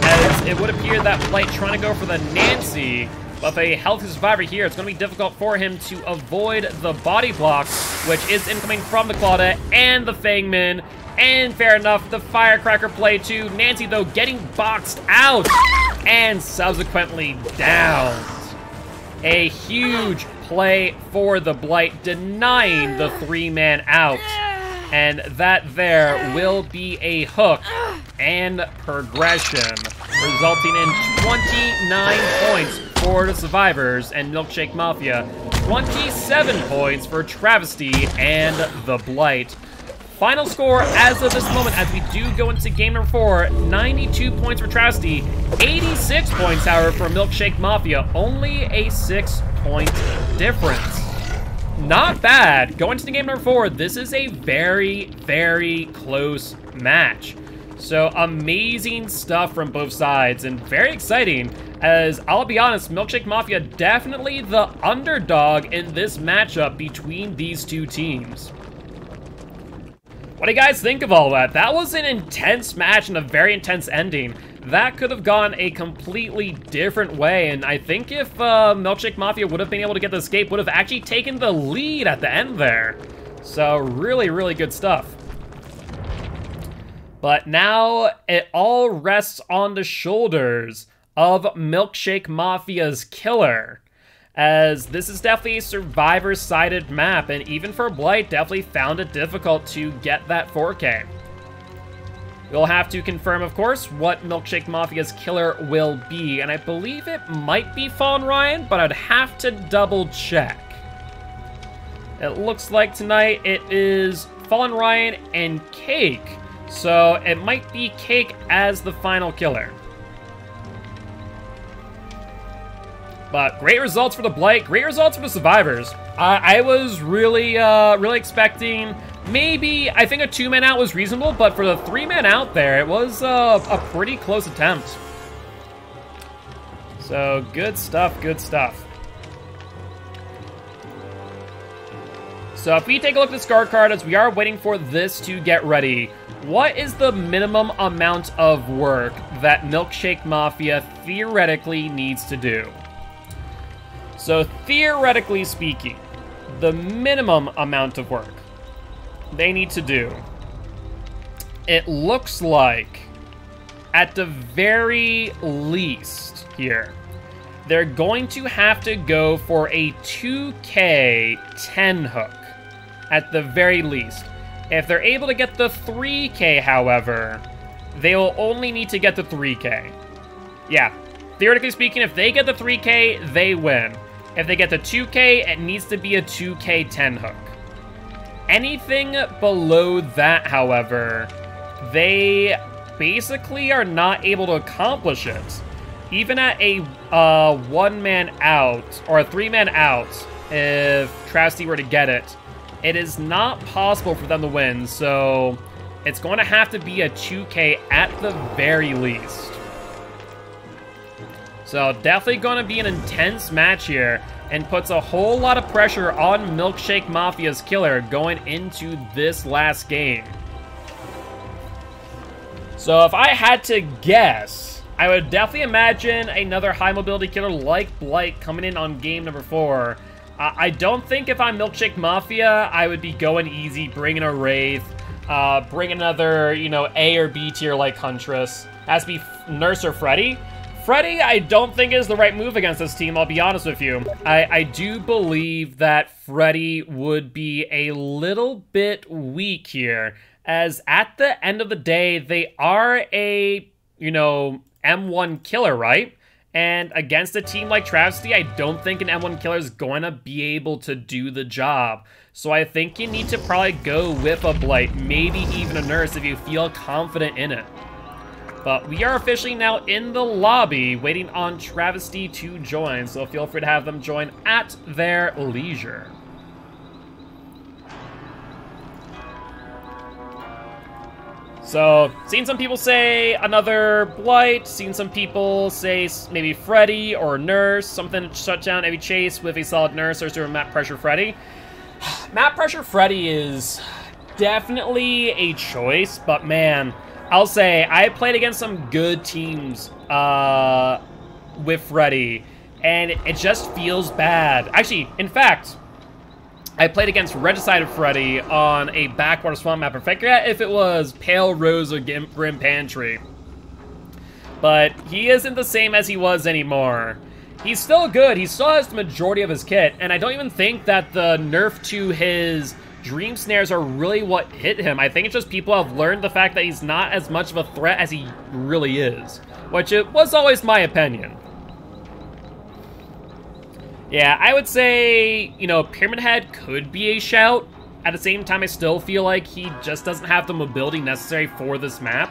as it would appear that Blight trying to go for the Nancy. But with a healthy Survivor here, it's going to be difficult for him to avoid the body block, which is incoming from the Claudette and the Fangman. And fair enough, the Firecracker play too. Nancy, though, getting boxed out and subsequently downed. A huge play for the Blight, denying the 3-man out. And that there will be a hook and progression, resulting in 29 points for the Survivors and Milkshake Mafia, 27 points for Travesty and the Blight. Final score as of this moment, as we do go into game number 4, 92 points for Travesty, 86 points, however, for Milkshake Mafia, only a 6-point difference. Not bad. Going to game number 4, this is a very, very close match. So amazing stuff from both sides and very exciting, as I'll be honest, Milkshake Mafia definitely the underdog in this matchup between these two teams. What do you guys think of all that? That was an intense match and a very intense ending. That could have gone a completely different way, and I think if Milkshake Mafia would have been able to get the escape, would have actually taken the lead at the end there. So really, really good stuff. But now it all rests on the shoulders of Milkshake Mafia's killer, as this is definitely a Survivor-sided map, and even for Blight, definitely found it difficult to get that 4K. We'll have to confirm, of course, what Milkshake Mafia's killer will be, and I believe it might be Fallen Ryan, but I'd have to double check. It looks like tonight it is Fallen Ryan and Cake, so it might be Cake as the final killer. But great results for the Blight, great results for the Survivors. I was really, really expecting maybe, I think a 2-man out was reasonable, but for the 3-man out there, it was a pretty close attempt. So good stuff, good stuff. So if we take a look at the scorecard as we are waiting for this to get ready, what is the minimum amount of work that Milkshake Mafia theoretically needs to do? So theoretically speaking, the minimum amount of work they need to do, it looks like, at the very least here, they're going to have to go for a 2K 10 hook, at the very least. If they're able to get the 3K, however, they will only need to get the 3K. Yeah, theoretically speaking, if they get the 3K, they win. If they get the 2K, it needs to be a 2K 10 hook. Anything below that, however, they basically are not able to accomplish it. Even at a 1-man out, or a 3-man out, if Travesty were to get it, it is not possible for them to win, so it's going to have to be a 2K at the very least. So definitely going to be an intense match here, and puts a whole lot of pressure on Milkshake Mafia's killer going into this last game. So if I had to guess, I would definitely imagine another high mobility killer like Blight coming in on game number 4. I don't think if I'm Milkshake Mafia, I would be going easy, bringing a Wraith, bring another, you know, A or B tier like Huntress. Has to be Nurse or Freddy. Freddy, I don't think is the right move against this team, I'll be honest with you. I do believe that Freddy would be a little bit weak here, as at the end of the day, they are a, you know, M1 killer, right? And against a team like Travesty, I don't think an M1 killer is going to be able to do the job. So I think you need to probably go with a Blight, maybe even a Nurse if you feel confident in it. But we are officially now in the lobby, waiting on Travesty to join, so feel free to have them join at their leisure. So, seen some people say another Blight, seen some people say maybe Freddy or Nurse, something to shut down every chase with a solid Nurse or a Map Pressure Freddy. Map Pressure Freddy is definitely a choice, but man, I'll say I played against some good teams with Freddy, and it just feels bad. Actually, in fact, I played against Regicide Freddy on a backwater swamp map. I forget if it was Pale Rose or Grim Pantry. But he isn't the same as he was anymore. He's still good. He still has the majority of his kit. And I don't even think that the nerf to his Dream Snares are really what hit him. I think it's just people have learned the fact that he's not as much of a threat as he really is. Which it was always my opinion. Yeah, I would say, you know, Pyramid Head could be a shout. At the same time, I still feel like he just doesn't have the mobility necessary for this map.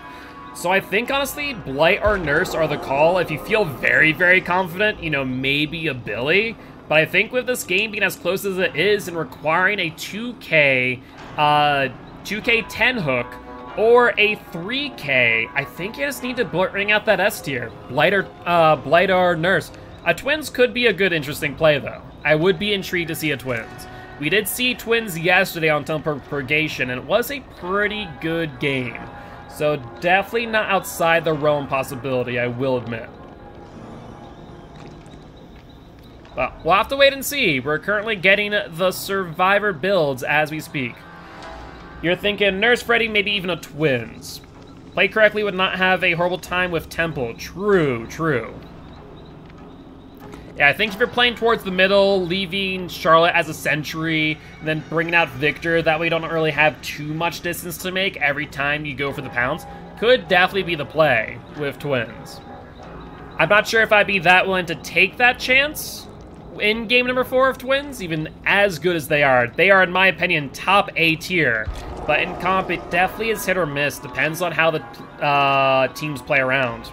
So I think, honestly, Blight or Nurse are the call. If you feel very, very confident, you know, maybe a Billy. But I think with this game being as close as it is and requiring a 2K 10 hook or a 3K, I think you just need to bring out that S tier. Blight or Nurse. A Twins could be a good, interesting play, though. I would be intrigued to see a Twins. We did see Twins yesterday on Temple Purgation, and it was a pretty good game. So definitely not outside the realm possibility, I will admit. But we'll have to wait and see. We're currently getting the Survivor builds as we speak. You're thinking Nurse Freddy, maybe even a Twins. Play correctly would not have a horrible time with Temple. True, true. Yeah, I think if you're playing towards the middle, leaving Charlotte as a sentry, and then bringing out Victor, that way you don't really have too much distance to make every time you go for the pounds, could definitely be the play with Twins. I'm not sure if I'd be that willing to take that chance in game number 4 of Twins, even as good as they are. They are, in my opinion, top A tier, but in comp, it definitely is hit or miss. Depends on how the teams play around.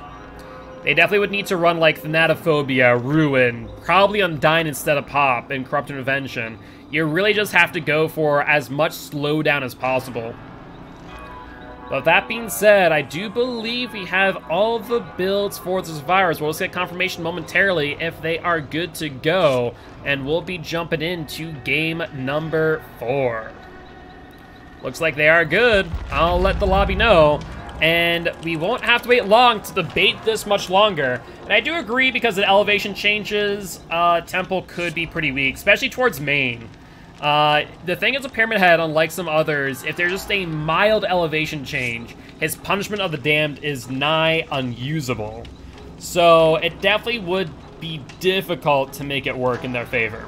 They definitely would need to run like Thanatophobia, Ruin, probably Undyne instead of Pop, and Corrupt Intervention. You really just have to go for as much slowdown as possible. But that being said, I do believe we have all the builds for the Survivors. We'll just get confirmation momentarily if they are good to go, and we'll be jumping into game number 4. Looks like they are good. I'll let the lobby know. And we won't have to wait long to debate this much longer. And I do agree, because the elevation changes, Temple could be pretty weak, especially towards main. The thing is with Pyramid Head, unlike some others, if there's just a mild elevation change, his Punishment of the Damned is nigh unusable. So it definitely would be difficult to make it work in their favor.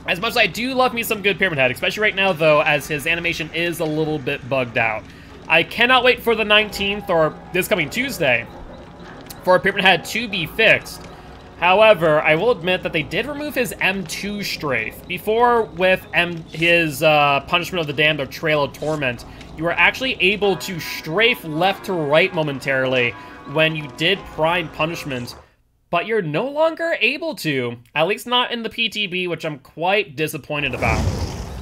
As much as I do love me some good Pyramid Head, especially right now though, as his animation is a little bit bugged out. I cannot wait for the 19th, or this coming Tuesday, for Pyramid Head to be fixed. However, I will admit that they did remove his M2 strafe. Before, with his Punishment of the Damned or Trail of Torment, you were actually able to strafe left to right momentarily when you did Prime Punishment, but you're no longer able to, at least not in the PTB, which I'm quite disappointed about.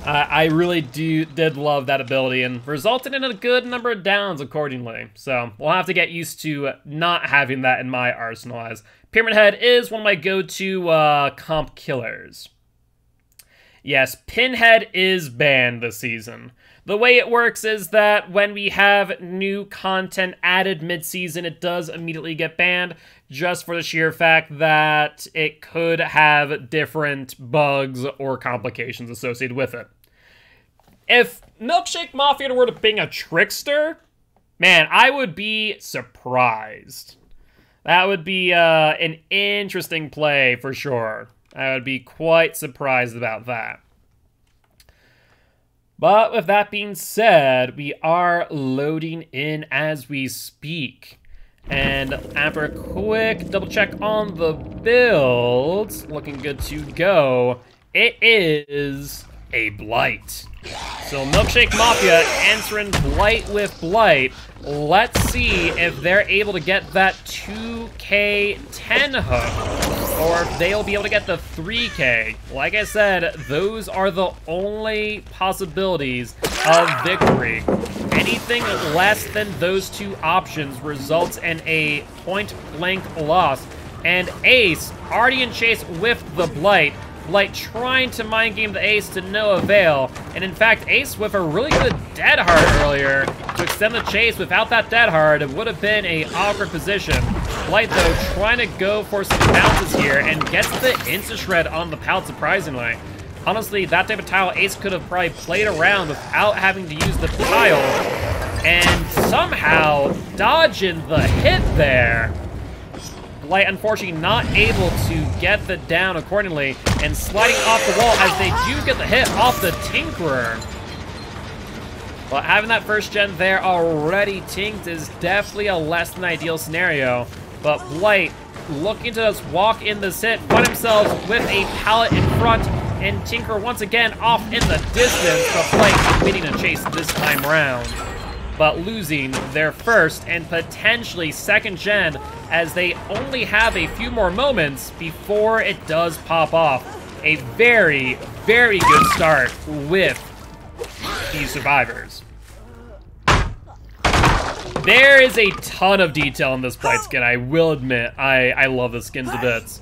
I really did love that ability, and resulted in a good number of downs accordingly. So we'll have to get used to not having that in my arsenal, as Pyramid Head is one of my go-to comp killers. Yes, Pinhead is banned this season. The way it works is that when we have new content added mid-season, it does immediately get banned, just for the sheer fact that it could have different bugs or complications associated with it. If Milkshake Mafia were to bring a trickster, man, I would be surprised. That would be an interesting play for sure. I would be quite surprised about that. But with that being said, we are loading in as we speak. And after a quick double check on the builds, looking good to go, it is a Blight. So Milkshake Mafia answering Blight with Blight. Let's see if they're able to get that 2K10 hook, or if they'll be able to get the 3K. Like I said, those are the only possibilities of victory. Anything less than those two options results in a point-blank loss. And Ace already in chase with the Blight. Blight trying to mind game the Ace to no avail. And in fact, Ace with a really good Dead Hard earlier to extend the chase. Without that Dead Hard, it would have been a awkward position. Blight, though, trying to go for some bounces here and gets the Insta-Shred on the pallet, surprisingly. Honestly, that type of tile Ace could have probably played around without having to use the tile. And somehow dodging the hit there. Blight, unfortunately, not able to get the down accordingly and sliding off the wall as they do get the hit off the Tinkerer. But having that first gen there already tinked is definitely a less than ideal scenario. But Blight looking to just walk in this hit, find themselves with a pallet in front, and Tinker once again off in the distance, but Blight winning a chase this time round. But losing their first and potentially second gen as they only have a few more moments before it does pop off. A very, very good start with these survivors. There is a ton of detail in this Blight skin, I will admit. I love the skin to bits.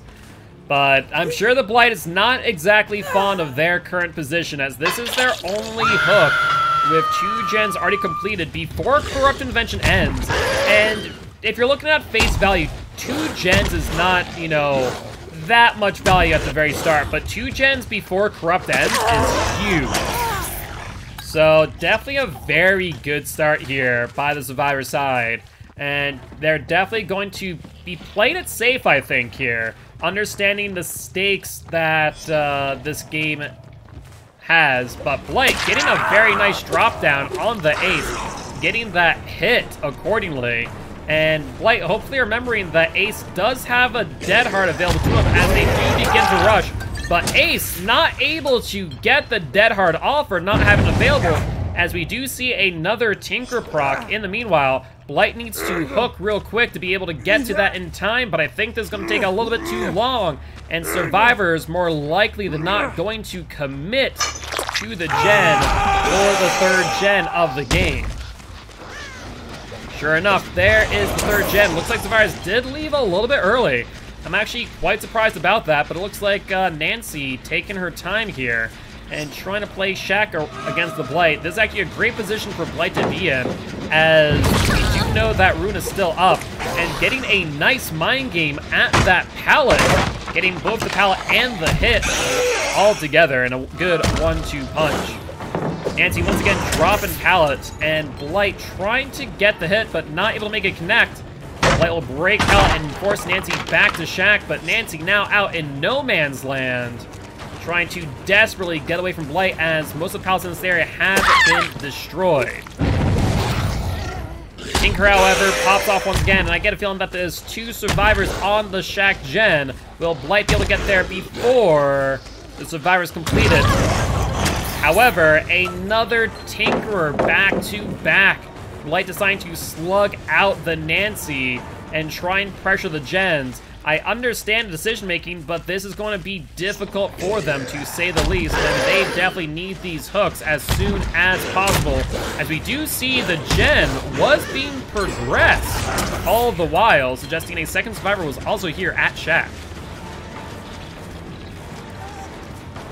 But I'm sure the Blight is not exactly fond of their current position, as this is their only hook with 2 gens already completed before Corrupt Invention ends. And if you're looking at face value, 2 gens is not, you know, that much value at the very start, but 2 gens before Corrupt ends is huge. So definitely a very good start here by the Survivor side. And they're definitely going to be playing it safe, I think, here. Understanding the stakes that this game has, but Blight getting a very nice drop down on the Ace, getting that hit accordingly, and Blight hopefully remembering that Ace does have a Dead Hard available to him as they do begin to rush, but Ace not able to get the Dead Hard off or not having it available, as we do see another Tinker proc. In the meanwhile, Blight needs to hook real quick to be able to get to that in time, but I think this is going to take a little bit too long, and Survivors more likely than not going to commit to the gen or the 3rd gen of the game. Sure enough, there is the 3rd gen. Looks like Survivors did leave a little bit early. I'm actually quite surprised about that, but it looks like Nancy taking her time here and trying to play Shaq against the Blight. This is actually a great position for Blight to be in, as we do know that rune is still up, and getting a nice mind game at that pallet, getting both the pallet and the hit all together in a good 1-2 punch. Nancy once again dropping pallets, and Blight trying to get the hit, but not able to make it connect. Blight will break out and force Nancy back to Shaq, but Nancy now out in no man's land, trying to desperately get away from Blight, as most of the pallets in this area have been destroyed. Tinker, however, pops off once again, and I get a feeling that there's 2 survivors on the Shaq gen. Will Blight be able to get there before the survivors complete it? However, another Tinkerer back to back. Blight deciding to slug out the Nancy and try and pressure the gens. I understand the decision-making, but this is going to be difficult for them, to say the least, and they definitely need these hooks as soon as possible, as we do see the gen was being progressed all the while, suggesting a second survivor was also here at Shaq.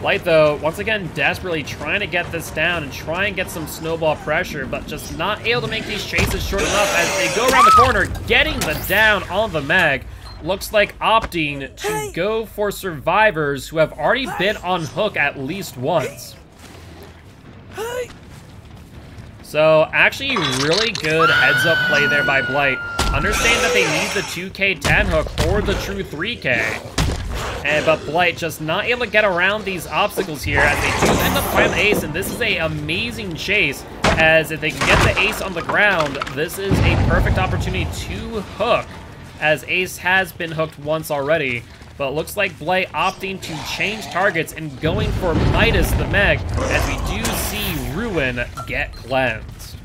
Blight, though, once again, desperately trying to get this down and try and get some snowball pressure, but just not able to make these chases short enough as they go around the corner, getting the down on the Meg. Looks like opting to go for survivors who have already been on hook at least once. So, actually, really good heads-up play there by Blight. Understand that they need the 2K10 hook or the true 3K. But Blight just not able to get around these obstacles here, as they do end up finding the Ace, and this is an amazing chase, as if they can get the Ace on the ground, this is a perfect opportunity to hook, as Ace has been hooked once already. but it looks like Blight opting to change targets and going for Midas the Meg, as we do see Ruin get cleansed.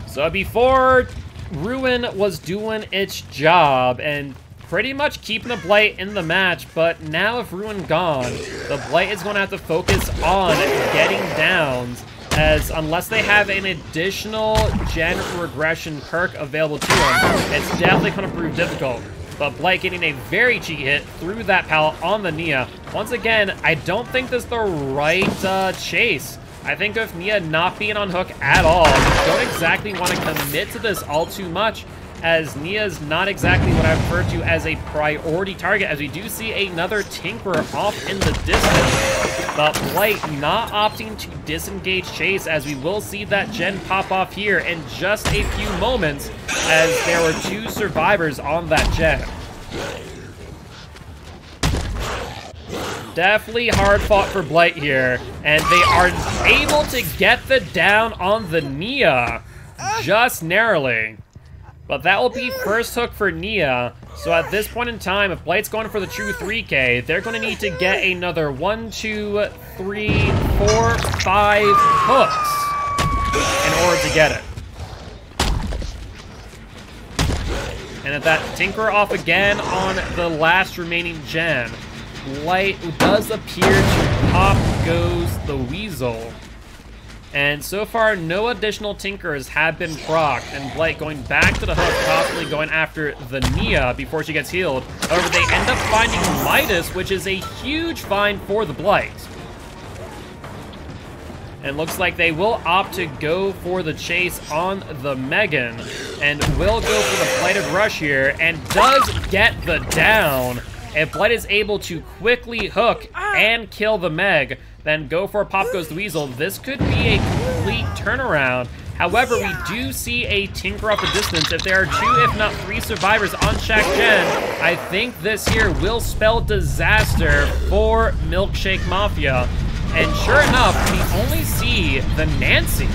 So before, Ruin was doing its job and pretty much keeping the Blight in the match, but now with Ruin gone, the Blight is going to have to focus on getting downs, as unless they have an additional gen regression perk available to them, it's definitely going to prove difficult. But Blight getting a very cheeky hit through that pallet on the Nia. Once again, I don't think this is the right chase. I think with Nia not being on hook at all, you don't exactly want to commit to this all too much, as Nia is not exactly what I refer to as a priority target, as we do see another Tinkerer off in the distance. But Blight not opting to disengage chase, as we will see that gen pop off here in just a few moments, as there were 2 survivors on that gen. Definitely hard fought for Blight here, and they are able to get the down on the Nia, just narrowly. But that will be first hook for Nia, so at this point in time, if Blight's going for the true 3K, they're going to need to get another 1, 2, 3, 4, 5 hooks in order to get it. And at that Tinker off again on the last remaining gen, Blight does appear to pop goes the Weasel. And so far, no additional Tinkers have been procced, and Blight going back to the hook, possibly going after the Nia before she gets healed. However, they end up finding Midas, which is a huge find for the Blight. And looks like they will opt to go for the chase on the Megan, and will go for the Blighted Rush here, and does get the down. If Blight is able to quickly hook and kill the Meg, then go for a Pop Goes the Weasel, this could be a complete turnaround. However, we do see a Tinker off the distance. If there are 2, if not 3 survivors on Shack Gen, I think this here will spell disaster for Milkshake Mafia. And sure enough, we only see the Nancy.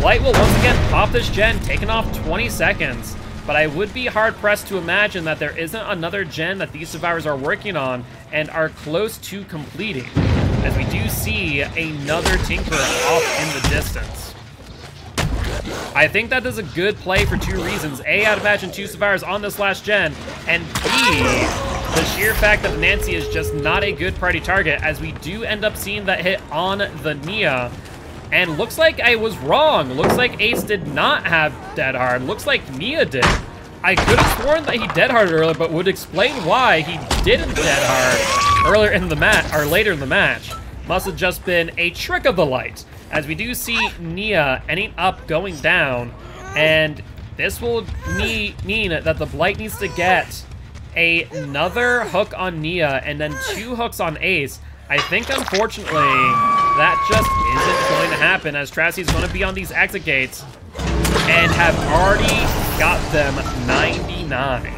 Blight will once again pop this gen, taking off 20 seconds. But I would be hard-pressed to imagine that there isn't another gen that these survivors are working on and are close to completing, as we do see another Tinker off in the distance. I think that is a good play for 2 reasons. A, I'd imagine 2 survivors on this last gen, and B, the sheer fact that Nancy is just not a good party target, as we do end up seeing that hit on the Nia. And looks like I was wrong. Looks like Ace did not have Dead Hard. Looks like Nia did. I could have sworn that he Dead Harded earlier, but would explain why he didn't Dead Hard earlier in the match, or later in the match. Must have just been a trick of the light, as we do see Nia ending up going down, and this will mean that the Blight needs to get another hook on Nia and then 2 hooks on Ace. I think, unfortunately, that just isn't going to happen, as Travesty is going to be on these exit gates and have already got them 99.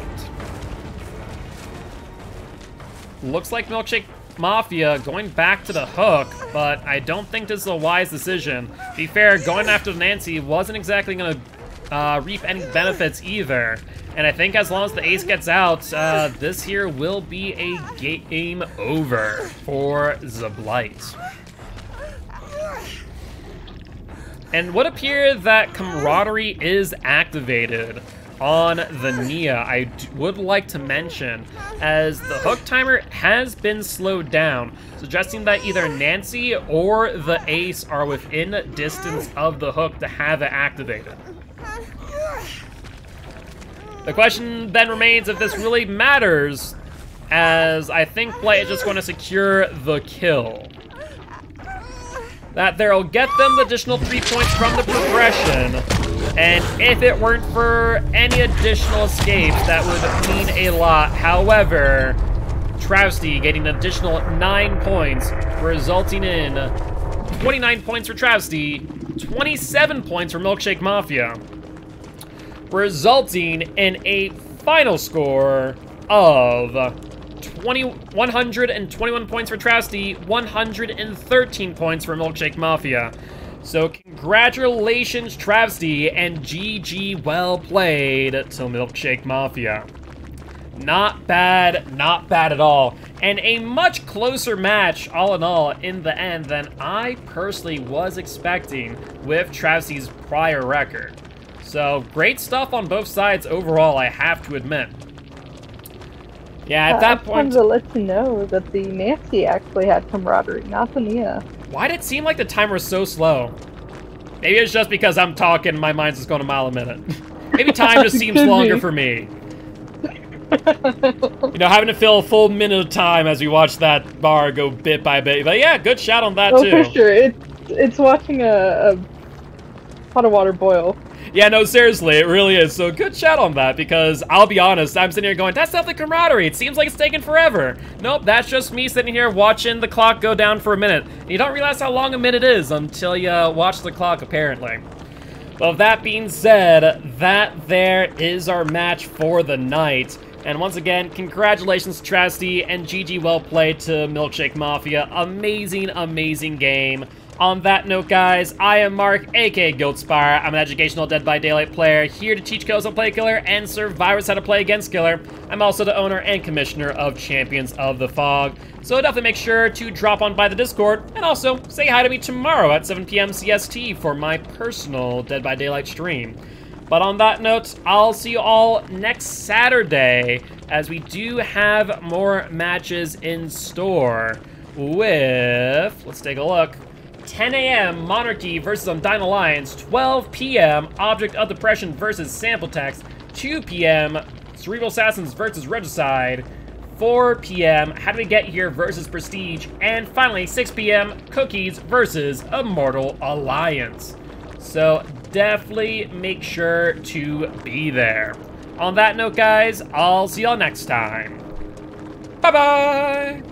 Looks like Milkshake Mafia going back to the hook, but I don't think this is a wise decision. To be fair, going after Nancy wasn't exactly going to reap any benefits either. And I think as long as the Ace gets out, this here will be a game over for the Blight. And would appear that camaraderie is activated on the Nia, I would like to mention, as the hook timer has been slowed down, suggesting that either Nancy or the Ace are within distance of the hook to have it activated. The question then remains if this really matters, as I think Blight is just going to secure the kill. That there will get them the additional 3 points from the progression, and if it weren't for any additional escapes, that would mean a lot. However, Travesty getting an additional 9 points, resulting in 29 points for Travesty, 27 points for Milkshake Mafia, resulting in a final score of 121 points for Travesty, 113 points for Milkshake Mafia. So congratulations, Travesty, and GG well played to Milkshake Mafia. Not bad, not bad at all. And a much closer match, all in all, in the end than I personally was expecting with Travisty's prior record. So, great stuff on both sides overall, I have to admit. Yeah, at that point...
I just wanted to let you know that the Nancy actually had camaraderie, not the Nia.
Why did it seem like the timer was so slow? Maybe it's just because I'm talking and my mind's just going a mile a minute. Maybe time just seems longer for me. You know, having to fill a full minute of time as we watch that bar go bit by bit. But yeah, good shot on that too.
Oh, for sure. It's watching a pot of water boil.
Yeah, no, seriously, it really is. So good shot on that, because I'll be honest, I'm sitting here going, that's not the camaraderie. It seems like it's taking forever. Nope, that's just me sitting here watching the clock go down for a minute. And you don't realize how long a minute is until you watch the clock, apparently. Well, that being said, that there is our match for the night. And once again, congratulations to Travesty and GG well played to Milkshake Mafia. Amazing, amazing game. On that note, guys, I am Mark, aka Giltspire. I'm an educational Dead by Daylight player, here to teach kills how to play Killer and survivors how to play against Killer. I'm also the owner and commissioner of Champions of the Fog. So definitely make sure to drop on by the Discord, and also say hi to me tomorrow at 7 PM CST for my personal Dead by Daylight stream. But on that note, I'll see you all next Saturday, as we do have more matches in store with, let's take a look, 10 AM Monarchy versus Undying Alliance, 12 PM Object of Depression versus Sample Text, 2 PM Cerebral Assassins versus Regicide, 4 PM How Do We Get Here versus Prestige, and finally 6 PM Cookies versus Immortal Alliance. So definitely make sure to be there. On that note, guys, I'll see y'all next time. Bye-bye!